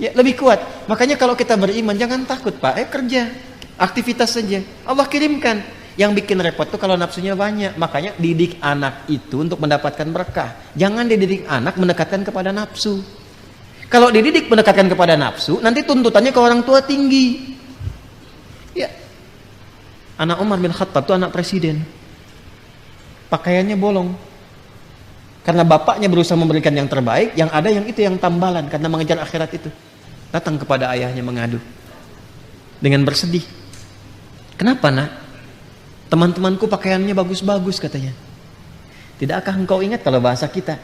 ya lebih kuat. Makanya kalau kita beriman jangan takut Pak, kerja, aktivitas saja, Allah kirimkan. Yang bikin repot tuh kalau nafsunya banyak. Makanya didik anak itu untuk mendapatkan berkah. Jangan dididik anak mendekatkan kepada nafsu. Kalau dididik mendekatkan kepada nafsu, nanti tuntutannya ke orang tua tinggi. Ya. Anak Umar bin Khattab itu anak presiden. Pakaiannya bolong. Karena bapaknya berusaha memberikan yang terbaik, yang ada yang itu yang tambalan karena mengejar akhirat itu. Datang kepada ayahnya mengadu. Dengan bersedih. Kenapa nak? Teman-temanku pakaiannya bagus-bagus katanya. Tidakkah engkau ingat kalau bahasa kita?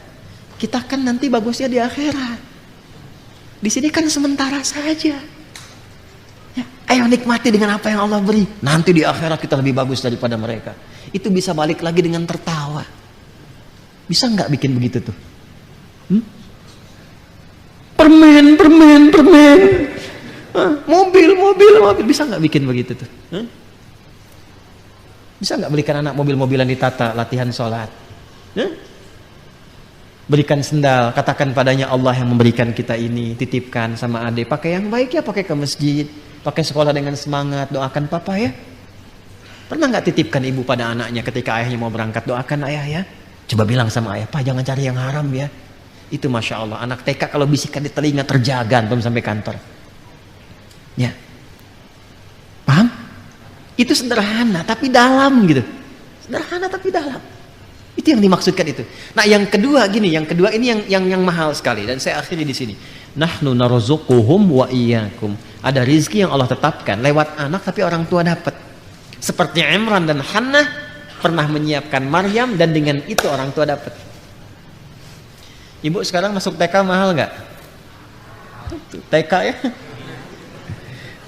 Kita kan nanti bagusnya di akhirat. Di sini kan sementara saja. Ya, ayo nikmati dengan apa yang Allah beri. Nanti di akhirat kita lebih bagus daripada mereka. Itu bisa balik lagi dengan tertawa. Bisa nggak bikin begitu tuh? Permen. Mobil. Bisa nggak bikin begitu tuh? Bisa nggak belikan anak mobil-mobilan ditata, latihan sholat? Berikan sendal, katakan padanya Allah yang memberikan kita ini, titipkan sama adik. Pakai yang baik ya, pakai ke masjid, pakai sekolah dengan semangat, doakan papa ya. Pernah nggak titipkan ibu pada anaknya ketika ayahnya mau berangkat, doakan ayah ya. Coba bilang sama ayah, Pak jangan cari yang haram ya. Itu Masya Allah, anak TK kalau bisikan di telinga terjaga belum sampai kantor. Ya, paham? Itu sederhana tapi dalam gitu. Sederhana tapi dalam. Itu yang dimaksudkan itu. Nah, yang kedua gini, yang kedua ini yang mahal sekali dan saya akhiri di sini. Nahnu narzuquhum wa iyyakum. Ada rizki yang Allah tetapkan lewat anak tapi orang tua dapat. Seperti Imran dan Hannah pernah menyiapkan Maryam dan dengan itu orang tua dapat. Ibu sekarang masuk TK mahal nggak? TK ya?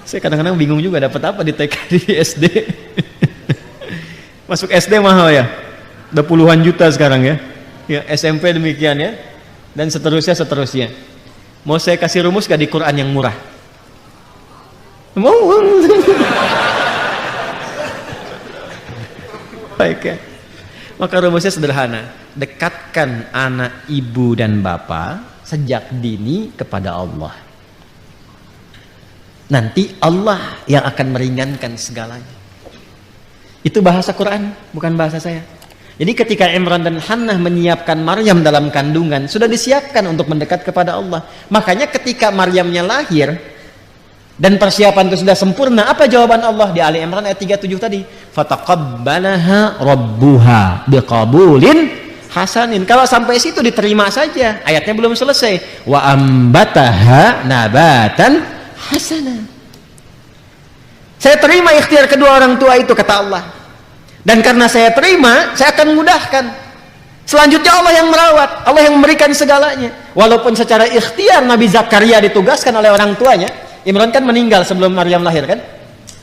Saya kadang-kadang bingung juga dapat apa di TK di SD. Masuk SD mahal ya? Udah puluhan juta sekarang ya. Ya SMP demikian ya. Dan seterusnya. Mau saya kasih rumus gak di Quran yang murah? Mau? Baik ya. Maka rumusnya sederhana. Dekatkan anak ibu dan bapak sejak dini kepada Allah. Nanti Allah yang akan meringankan segalanya. Itu bahasa Quran, bukan bahasa saya. Jadi ketika Imran dan Hannah menyiapkan Maryam dalam kandungan, sudah disiapkan untuk mendekat kepada Allah. Makanya ketika Maryamnya lahir dan persiapan itu sudah sempurna, apa jawaban Allah di Ali Imran ayat 37 tadi? Fataqabbalaha rabbuha biqabulin hasanin. Kalau sampai situ diterima saja, ayatnya belum selesai. Wa ambataha nabatan hasanah. Saya terima ikhtiar kedua orang tua itu, kata Allah. Dan karena saya terima, saya akan mudahkan. Selanjutnya Allah yang merawat, Allah yang memberikan segalanya. Walaupun secara ikhtiar Nabi Zakaria ditugaskan oleh orang tuanya. Imran kan meninggal sebelum Maryam lahir kan.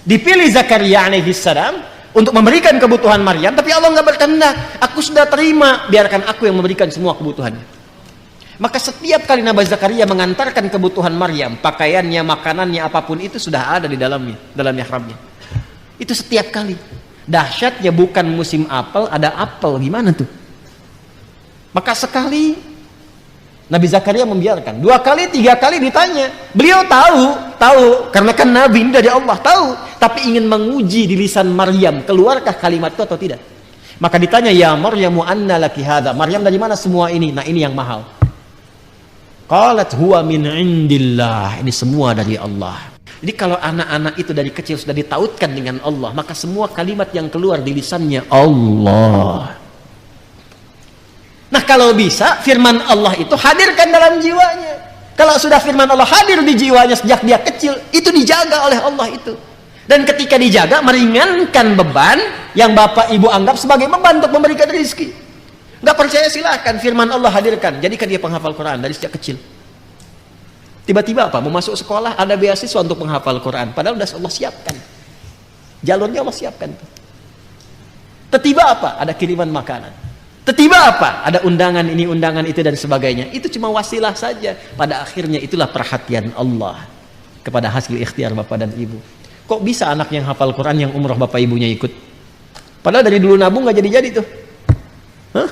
Dipilih Zakaria alaihissalam untuk memberikan kebutuhan Maryam, tapi Allah nggak berkehendak. Aku sudah terima, biarkan aku yang memberikan semua kebutuhannya. Maka setiap kali Nabi Zakaria mengantarkan kebutuhan Maryam, pakaiannya, makanannya, apapun itu sudah ada di dalamnya, dalam mihrabnya. Itu setiap kali. Dahsyatnya bukan musim apel, ada apel, gimana tuh? Maka sekali Nabi Zakaria membiarkan, 2 kali, 3 kali ditanya. Beliau tahu, karena kan Nabi ini dari Allah, tahu, tapi ingin menguji di lisan Maryam, keluarkah kalimat itu atau tidak. Maka ditanya, ya Maryamu anna laki hadza, Maryam dari mana semua ini? Nah ini yang mahal. Qalat huwa min indillah, ini semua dari Allah. Jadi kalau anak-anak itu dari kecil sudah ditautkan dengan Allah, maka semua kalimat yang keluar di lisannya Allah. Nah kalau bisa firman Allah itu hadirkan dalam jiwanya. Kalau sudah firman Allah hadir di jiwanya sejak dia kecil, itu dijaga oleh Allah itu. Dan ketika dijaga meringankan beban yang bapak ibu anggap sebagai beban untuk memberikan rezeki. Nggak percaya silahkan, firman Allah hadirkan. Jadikan dia penghafal Quran dari sejak kecil. Tiba-tiba apa? Mau masuk sekolah ada beasiswa untuk menghafal Quran. Padahal sudah Allah siapkan. Jalurnya Allah siapkan. Tiba-tiba apa? Ada kiriman makanan. Tiba-tiba apa? Ada undangan ini, undangan itu dan sebagainya. Itu cuma wasilah saja. Pada akhirnya itulah perhatian Allah kepada hasil ikhtiar bapak dan ibu. Kok bisa anak yang hafal Quran yang umroh bapak ibunya ikut? Padahal dari dulu nabung nggak jadi-jadi tuh. Hah?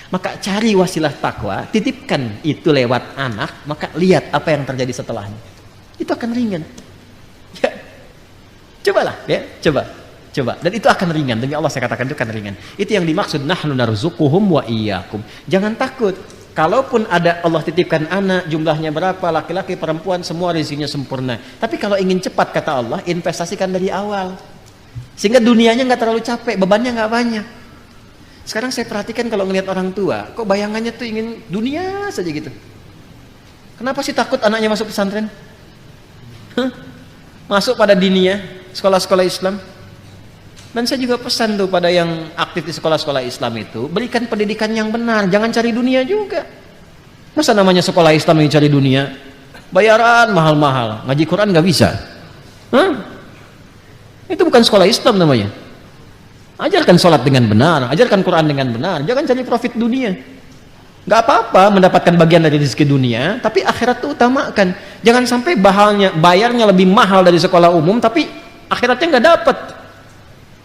Maka cari wasilah takwa, titipkan itu lewat anak, maka lihat apa yang terjadi setelahnya. Itu akan ringan. Ya. Cobalah, ya, coba. Dan itu akan ringan. Demi Allah saya katakan itu akan ringan. Itu yang dimaksud nahnu narzuquhum wa iyyakum. Jangan takut. Kalaupun ada Allah titipkan anak, jumlahnya berapa, laki-laki, perempuan, semua rezekinya sempurna. Tapi kalau ingin cepat kata Allah, investasikan dari awal. Sehingga dunianya nggak terlalu capek, bebannya nggak banyak. Sekarang saya perhatikan kalau ngelihat orang tua, kok bayangannya tuh ingin dunia saja gitu. Kenapa sih takut anaknya masuk pesantren? Masuk pada dinia, sekolah-sekolah Islam. Dan saya juga pesan tuh pada yang aktif di sekolah-sekolah Islam itu, berikan pendidikan yang benar, jangan cari dunia juga. Masa namanya sekolah Islam yang cari dunia? Bayaran mahal-mahal, ngaji Quran nggak bisa. Itu bukan sekolah Islam namanya. Ajarkan sholat dengan benar, ajarkan Quran dengan benar, jangan cari profit dunia. Nggak apa-apa mendapatkan bagian dari rezeki dunia, tapi akhirat itu utamakan. Jangan sampai bayarnya lebih mahal dari sekolah umum, tapi akhiratnya nggak dapat.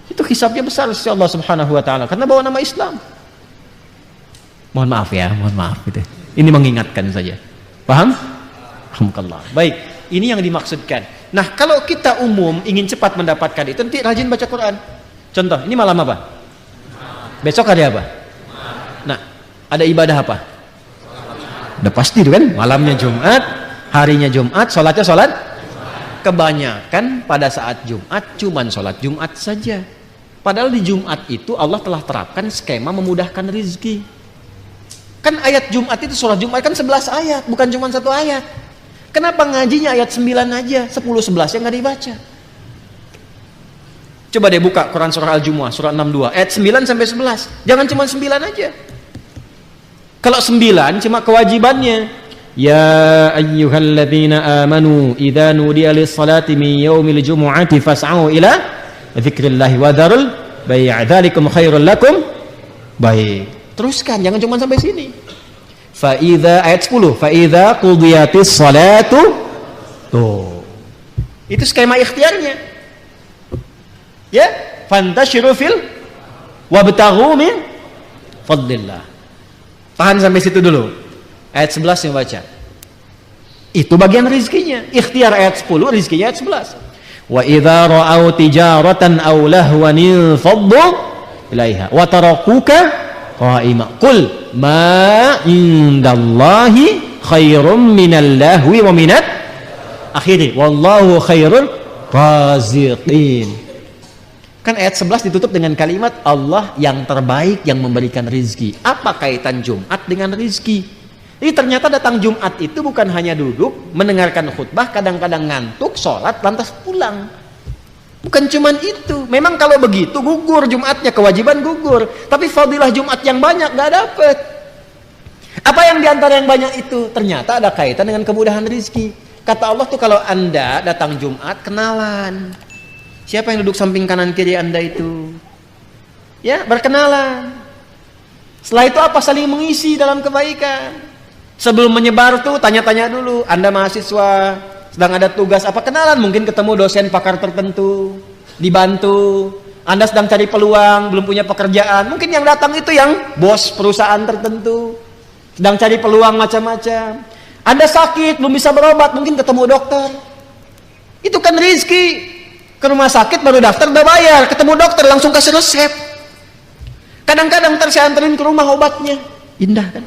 Itu hisabnya besar sisi Allah Subhanahu wa taala karena bawa nama Islam. Mohon maaf ya, mohon maaf gitu. Ini mengingatkan saja. Paham? Alhamdulillah. Baik, ini yang dimaksudkan. Nah, kalau kita umum ingin cepat mendapatkan itu, nanti rajin baca Quran. Contoh, ini malam apa? Besok hari apa? Nah, ada ibadah apa? Udah pasti itu kan? Malamnya Jumat, harinya Jumat, sholatnya sholat. Kebanyakan pada saat Jumat cuman sholat Jumat saja. Padahal di Jumat itu Allah telah terapkan skema memudahkan rezeki. Kan ayat Jumat itu, sholat Jumat kan 11 ayat, bukan cuma 1 ayat. Kenapa ngajinya ayat 9 aja, 10-11 yang nggak dibaca? Coba deh buka Quran surah Al-Jumu'ah, surah 62, ayat 9 sampai 11. Jangan cuma 9 aja. Kalau 9 cuma kewajibannya. Ya ayyuhalladzina amanu idza nudiya lis-salati min yaumil jumu'ati fas'au ila dzikrillahi wa dzarul bai' dzalikum khairul lakum. Baik. Teruskan, jangan cuma sampai sini. Fa idza ayat 10, fa idza qudiyatis salatu. Tuh. Itu skema ikhtiarnya. Ya, fantashiru fil wabtaghu min fadlillah. Tahan sampai situ dulu. Ayat 11 yang baca. Itu bagian rizkinya. Ikhtiar ayat 10, rizkinya ayat 11. Wa idza ra'au tijaratan aw lahwan faddu ilaiha wa tarakuka qa'ima. Qul ma indallahi khairum minal lahwi wa minat akhiri. Wallahu khairul raziqin. Kan ayat 11 ditutup dengan kalimat Allah yang terbaik yang memberikan rizki. Apa kaitan Jumat dengan rizki? Jadi ternyata datang Jumat itu bukan hanya duduk, mendengarkan khutbah, kadang-kadang ngantuk, sholat, lantas pulang. Bukan cuman itu. Memang kalau begitu gugur Jumatnya, kewajiban gugur. Tapi fadilah Jumat yang banyak gak dapet. Apa yang diantara yang banyak itu? Ternyata ada kaitan dengan kemudahan rizki. Kata Allah tuh kalau Anda datang Jumat, kenalan. Siapa yang duduk samping kanan kiri Anda itu? Ya, berkenalan. Setelah itu apa? Saling mengisi dalam kebaikan. Sebelum menyebar tuh tanya-tanya dulu, Anda mahasiswa sedang ada tugas apa, kenalan, mungkin ketemu dosen pakar tertentu, dibantu. Anda sedang cari peluang, belum punya pekerjaan, mungkin yang datang itu yang bos perusahaan tertentu, sedang cari peluang macam-macam. Anda sakit, belum bisa berobat, mungkin ketemu dokter. Itu kan rezeki. Ke rumah sakit baru daftar udah bayar, ketemu dokter langsung kasih resep. Kadang-kadang saya anterin ke rumah obatnya. Indah kan?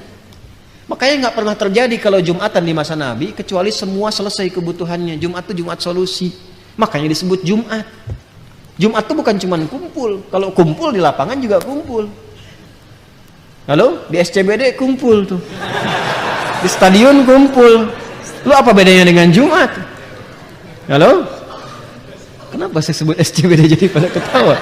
Makanya nggak pernah terjadi kalau Jumatan di masa Nabi kecuali semua selesai kebutuhannya. Jumat itu Jumat solusi. Makanya disebut Jumat. Jumat itu bukan cuma kumpul. Kalau kumpul di lapangan juga kumpul. Halo? Di SCBD kumpul tuh. Di stadion kumpul. Lu apa bedanya dengan Jumat? Halo? Kenapa saya sebut SCBD jadi pada ketawa?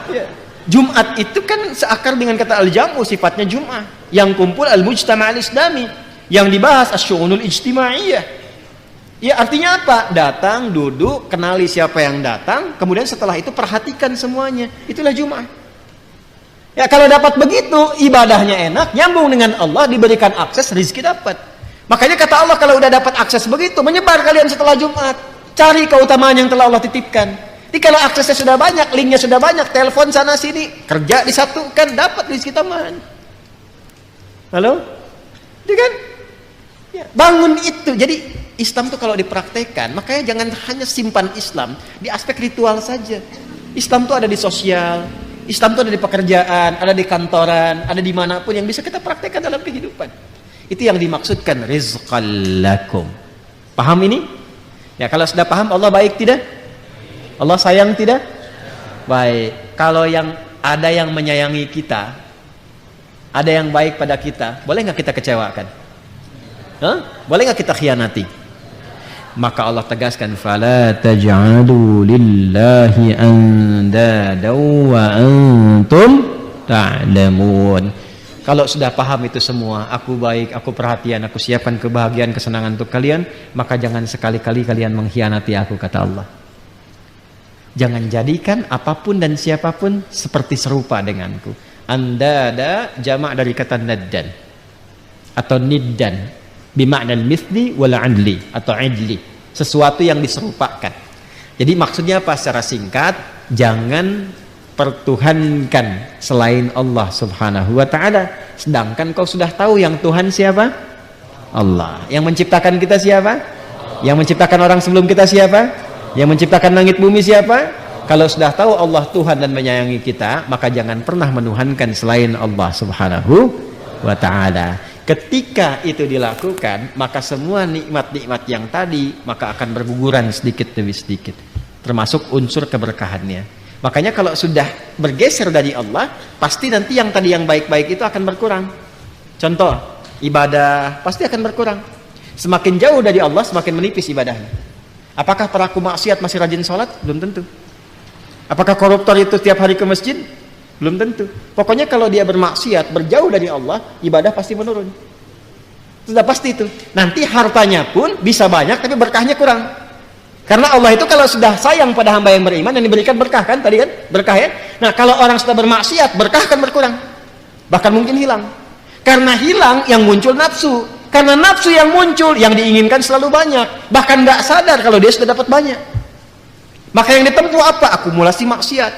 Ya. Jumat itu kan seakar dengan kata al-jam'u, sifatnya Jum'ah. Yang kumpul al-mujtama' al-islami. Yang dibahas as-syu'unul ijtimaiyah. Ya artinya apa? Datang, duduk, kenali siapa yang datang, kemudian setelah itu perhatikan semuanya. Itulah Jum'ah. Ya kalau dapat begitu, ibadahnya enak, nyambung dengan Allah, diberikan akses, rezeki dapat. Makanya kata Allah kalau udah dapat akses begitu, menyebar kalian setelah Jumat. Cari keutamaan yang telah Allah titipkan. Jadi kalau aksesnya sudah banyak, linknya sudah banyak, telepon sana sini, kerja disatukan, dapat rezeki tambahan. Halo? Itu kan? Ya, bangun itu. Jadi Islam itu kalau dipraktekkan, makanya jangan hanya simpan Islam di aspek ritual saja. Islam itu ada di sosial, Islam itu ada di pekerjaan, ada di kantoran, ada dimanapun yang bisa kita praktekkan dalam kehidupan. Itu yang dimaksudkan rizqal lakum. Paham ini? Ya kalau sudah paham, Allah baik tidak? Allah sayang tidak? Baik. Kalau yang ada yang menyayangi kita, ada yang baik pada kita, boleh nggak kita kecewakan? Hah? Boleh nggak kita khianati? Maka Allah tegaskan, fala taj'alu lillahi andada wa antum ta'lamun. Kalau sudah paham itu semua, aku baik, aku perhatian, aku siapkan kebahagiaan, kesenangan untuk kalian, maka jangan sekali-kali kalian mengkhianati aku, kata Allah. Jangan jadikan apapun dan siapapun seperti serupa denganku. Andada jamak dari kata naddan atau niddan, bima'nal mithli wal adli atau adli, sesuatu yang diserupakan. Jadi maksudnya apa secara singkat? Jangan pertuhankan selain Allah subhanahu wa ta'ala, sedangkan kau sudah tahu yang Tuhan siapa? Allah. Yang menciptakan kita siapa? Yang menciptakan orang sebelum kita siapa? Yang menciptakan langit bumi siapa? Kalau sudah tahu Allah Tuhan dan menyayangi kita, maka jangan pernah menuhankan selain Allah subhanahu wa ta'ala. Ketika itu dilakukan, maka semua nikmat-nikmat yang tadi maka akan berguguran sedikit demi sedikit, termasuk unsur keberkahannya. Makanya kalau sudah bergeser dari Allah, pasti nanti yang tadi yang baik-baik itu akan berkurang. Contoh, ibadah pasti akan berkurang. Semakin jauh dari Allah, semakin menipis ibadahnya. Apakah pelaku maksiat masih rajin sholat? Belum tentu. Apakah koruptor itu tiap hari ke masjid? Belum tentu. Pokoknya kalau dia bermaksiat, berjauh dari Allah, ibadah pasti menurun. Sudah pasti itu. Nanti hartanya pun bisa banyak, tapi berkahnya kurang. Karena Allah itu kalau sudah sayang pada hamba yang beriman, yang diberikan berkah kan, tadi kan berkah ya. Nah kalau orang sudah bermaksiat, berkah akan berkurang, bahkan mungkin hilang. Karena hilang yang muncul nafsu. Karena nafsu yang muncul, yang diinginkan selalu banyak, bahkan nggak sadar kalau dia sudah dapat banyak. Maka yang ditempuh apa? Akumulasi maksiat.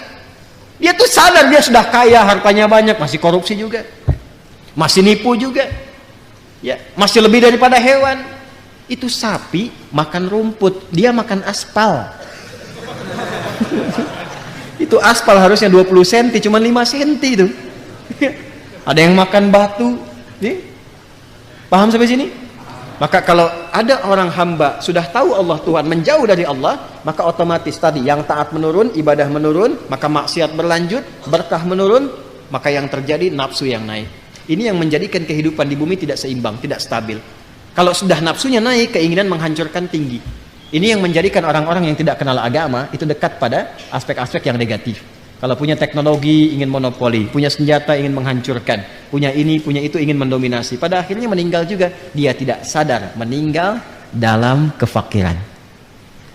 Dia tuh sadar dia sudah kaya, hartanya banyak, masih korupsi juga, masih nipu juga, ya masih lebih daripada hewan. Itu sapi makan rumput, dia makan aspal. Itu aspal harusnya 20 cm, cuma 5 cm itu. Ada yang makan batu. Paham sampai sini? Maka kalau ada orang hamba sudah tahu Allah Tuhan, menjauh dari Allah, maka otomatis tadi yang taat menurun, ibadah menurun, maka maksiat berlanjut, berkah menurun, maka yang terjadi nafsu yang naik. Ini yang menjadikan kehidupan di bumi tidak seimbang, tidak stabil. Kalau sudah nafsunya naik, keinginan menghancurkan tinggi. Ini yang menjadikan orang-orang yang tidak kenal agama itu dekat pada aspek-aspek yang negatif. Kalau punya teknologi ingin monopoli, punya senjata ingin menghancurkan, punya ini, punya itu ingin mendominasi. Pada akhirnya meninggal juga. Dia tidak sadar meninggal dalam kefakiran.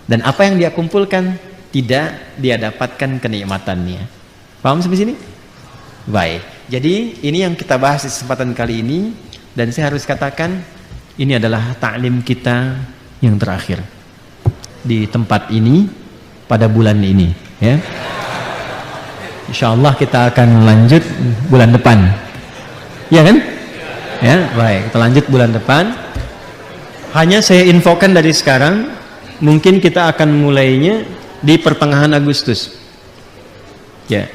Dan apa yang dia kumpulkan tidak dia dapatkan kenikmatannya. Paham sampai sini? Baik. Jadi ini yang kita bahas di kesempatan kali ini. Dan saya harus katakan Ini adalah ta'lim kita yang terakhir di tempat ini pada bulan ini, ya. Insyaallah kita akan lanjut bulan depan, ya kan? Ya, baik, kita lanjut bulan depan. Hanya saya infokan dari sekarang, mungkin kita akan mulainya di pertengahan Agustus. Ya,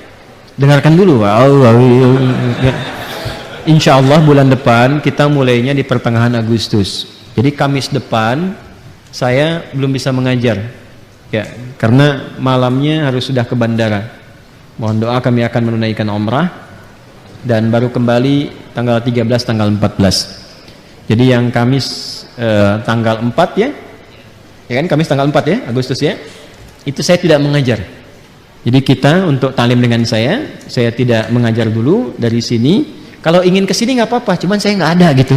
dengarkan dulu. Insya Allah bulan depan kita mulainya di pertengahan Agustus. Jadi Kamis depan saya belum bisa mengajar, ya, karena malamnya harus sudah ke bandara. Mohon doa, kami akan menunaikan umrah dan baru kembali tanggal 13, tanggal 14. Jadi yang Kamis tanggal 4 ya kan, Kamis tanggal 4 ya Agustus ya, itu saya tidak mengajar. Jadi kita untuk talim dengan saya tidak mengajar dulu dari sini. Kalau ingin ke sini nggak apa-apa, cuman saya nggak ada gitu.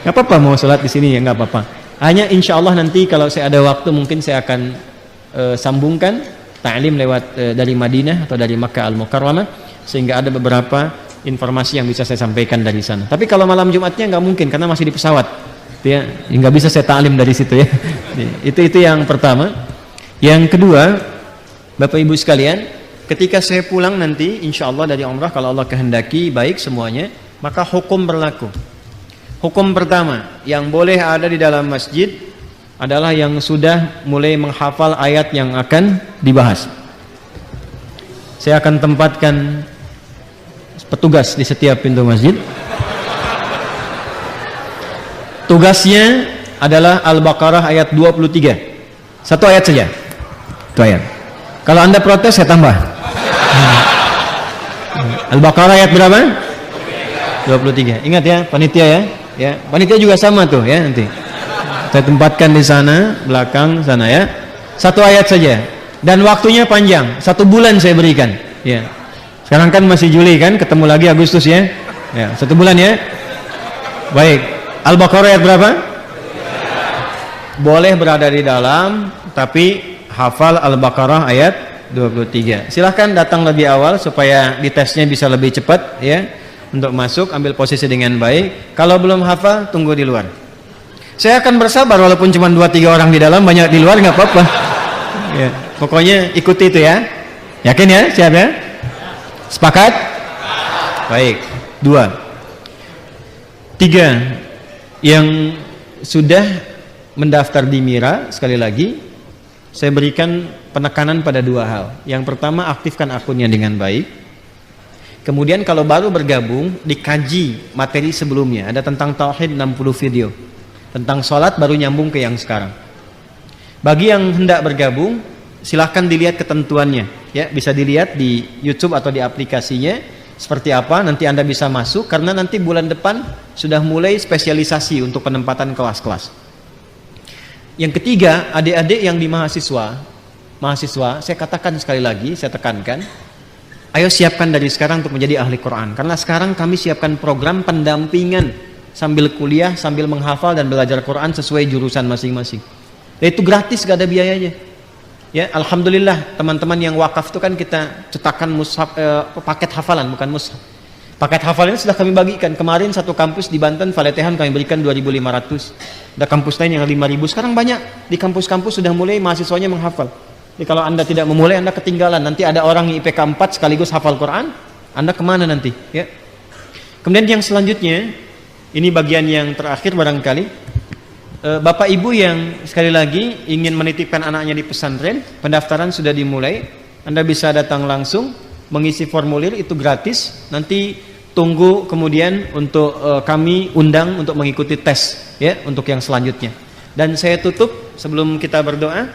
Nggak apa-apa mau sholat di sini ya, nggak apa-apa. Hanya insya Allah nanti kalau saya ada waktu mungkin saya akan sambungkan ta'lim lewat dari Madinah atau dari Makkah Al-Mukarramah, sehingga ada beberapa informasi yang bisa saya sampaikan dari sana. Tapi kalau malam Jumatnya nggak mungkin karena masih di pesawat, ya nggak bisa saya ta'lim dari situ ya. Itu yang pertama. Yang kedua, Bapak Ibu sekalian, ketika saya pulang nanti insya Allah dari umrah, kalau Allah kehendaki baik semuanya, maka hukum berlaku. Hukum pertama yang boleh ada di dalam masjid adalah yang sudah mulai menghafal ayat yang akan dibahas. Saya akan tempatkan petugas di setiap pintu masjid. Tugasnya adalah Al-Baqarah ayat 23. Satu ayat saja. Satu ayat. Kalau Anda protes saya tambah. Al-Baqarah ayat berapa? 23. Ingat ya, panitia ya. Ya, panitia juga sama tuh ya nanti. Saya tempatkan di sana, belakang sana ya. Satu ayat saja. Dan waktunya panjang. 1 bulan saya berikan. Ya. Sekarang kan masih Juli kan, ketemu lagi Agustus ya. Ya, 1 bulan ya. Baik. Al-Baqarah ayat berapa? Boleh berada di dalam, tapi hafal Al-Baqarah ayat 23. Silahkan datang lebih awal supaya ditesnya bisa lebih cepat ya. Untuk masuk, ambil posisi dengan baik. Kalau belum hafal, tunggu di luar. Saya akan bersabar walaupun cuma 2-3 orang di dalam, banyak di luar nggak apa-apa. Ya, pokoknya ikuti itu ya. Yakin ya? Siap ya? Sepakat? Baik. 2. 3. Yang sudah mendaftar di Mira, sekali lagi saya berikan penekanan pada 2 hal. Yang pertama, aktifkan akunnya dengan baik. Kemudian kalau baru bergabung, dikaji materi sebelumnya. Ada tentang tauhid 60 video. Tentang sholat baru nyambung ke yang sekarang. Bagi yang hendak bergabung, silahkan dilihat ketentuannya. Ya, bisa dilihat di YouTube atau di aplikasinya seperti apa. Nanti Anda bisa masuk karena nanti bulan depan sudah mulai spesialisasi untuk penempatan kelas-kelas. Yang ketiga, adik-adik yang di mahasiswa, saya katakan sekali lagi, saya tekankan, ayo siapkan dari sekarang untuk menjadi ahli Quran. Karena sekarang kami siapkan program pendampingan sambil kuliah, sambil menghafal dan belajar Quran sesuai jurusan masing-masing. Itu gratis, gak ada biayanya. Ya, alhamdulillah teman-teman yang wakaf itu kan kita cetakkan mushaf, paket hafalan, bukan mushaf. Paket hafalan sudah kami bagikan. Kemarin satu kampus di Banten, Faletehan, kami berikan 2.500. Ada kampus lain yang 5.000. Sekarang banyak di kampus-kampus sudah mulai mahasiswanya menghafal. Jadi kalau Anda tidak memulai, Anda ketinggalan. Nanti ada orang yang IPK 4 sekaligus hafal Quran, Anda kemana nanti? Ya. Kemudian yang selanjutnya, ini bagian yang terakhir barangkali. Bapak Ibu yang sekali lagi ingin menitipkan anaknya di pesantren, pendaftaran sudah dimulai. Anda bisa datang langsung, mengisi formulir, itu gratis. Nanti tunggu kemudian untuk kami undang untuk mengikuti tes ya, untuk yang selanjutnya. Dan saya tutup sebelum kita berdoa,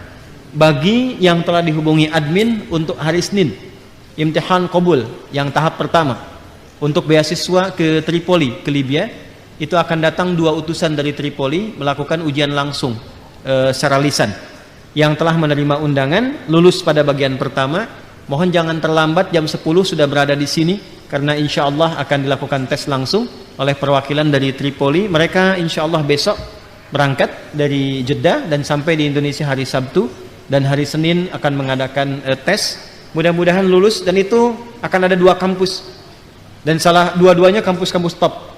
bagi yang telah dihubungi admin untuk hari Senin, imtihan qabul yang tahap pertama untuk beasiswa ke Tripoli, ke Libya, itu akan datang 2 utusan dari Tripoli melakukan ujian langsung secara lisan. Yang telah menerima undangan lulus pada bagian pertama, mohon jangan terlambat, jam 10 sudah berada di sini karena insya Allah akan dilakukan tes langsung oleh perwakilan dari Tripoli. Mereka insya Allah besok berangkat dari Jeddah dan sampai di Indonesia hari Sabtu, dan hari Senin akan mengadakan tes. Mudah-mudahan lulus, dan itu akan ada 2 kampus dan dua-duanya kampus-kampus top.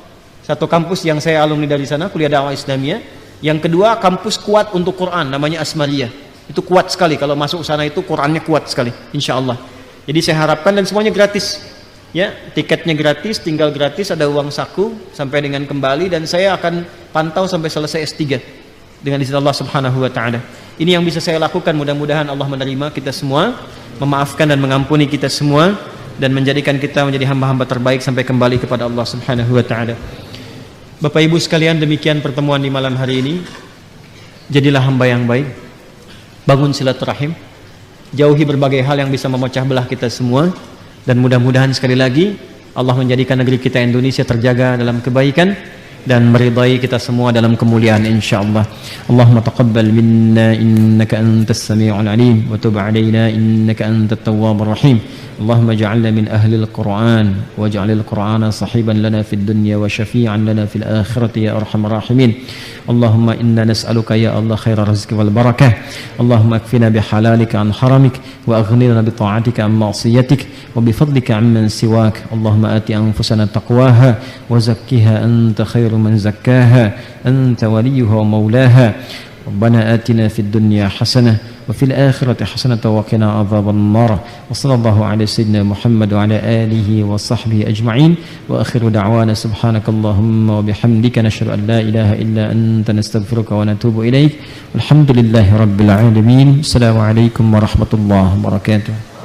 Satu kampus yang saya alumni dari sana, kuliah dakwah Islamiyah. Yang kedua, kampus kuat untuk Quran, namanya Asmariyah. Itu kuat sekali, kalau masuk sana itu Qurannya kuat sekali, insya Allah. Jadi saya harapkan, dan semuanya gratis. Ya, tiketnya gratis, tinggal gratis, ada uang saku sampai dengan kembali, dan saya akan pantau sampai selesai S3 dengan izin Allah Subhanahu wa taala. Ini yang bisa saya lakukan, mudah-mudahan Allah menerima kita semua, memaafkan dan mengampuni kita semua, dan menjadikan kita menjadi hamba-hamba terbaik sampai kembali kepada Allah Subhanahu wa taala. Bapak Ibu sekalian, demikian pertemuan di malam hari ini. Jadilah hamba yang baik, bangun silaturahim, jauhi berbagai hal yang bisa memecah belah kita semua, dan mudah-mudahan sekali lagi Allah menjadikan negeri kita Indonesia terjaga dalam kebaikan dan meridai kita semua dalam kemuliaan insyaallah. Allahumma taqabbal minna innaka antas samiul alim wa tub alaina innaka antat tawwabur rahim. Allahumma ij'alna min ahli al-Qur'an waj'al al-Qur'ana sahiban lana fid dunya wa syafi'an lana fil akhirati ya arhamar rahimin. Allahumma inna nas'aluka ya Allah khairar rizqi wal barakah. Allahumma akfina bihalalika an haramik wa aghnina bi ta'atika an ma'siyatik wa bi fadlika amman siwak. Allahumma ati anfusana taqwaha wa zakkiha anta khairu man zakkaha anta waliyuha wa maulaha. ربنا آتنا في الدنيا حسنة وفي الآخرة حسنة وقنا عذاب النار وصلى الله على سيدنا محمد وعلى آله وصحبه أجمعين وآخر دعوانا سبحانك اللهم وبحمدك نشهد أن لا إله إلا أنت نستغفرك ونتوب إليك والحمد لله رب العالمين. السلام عليكم ورحمة الله وبركاته.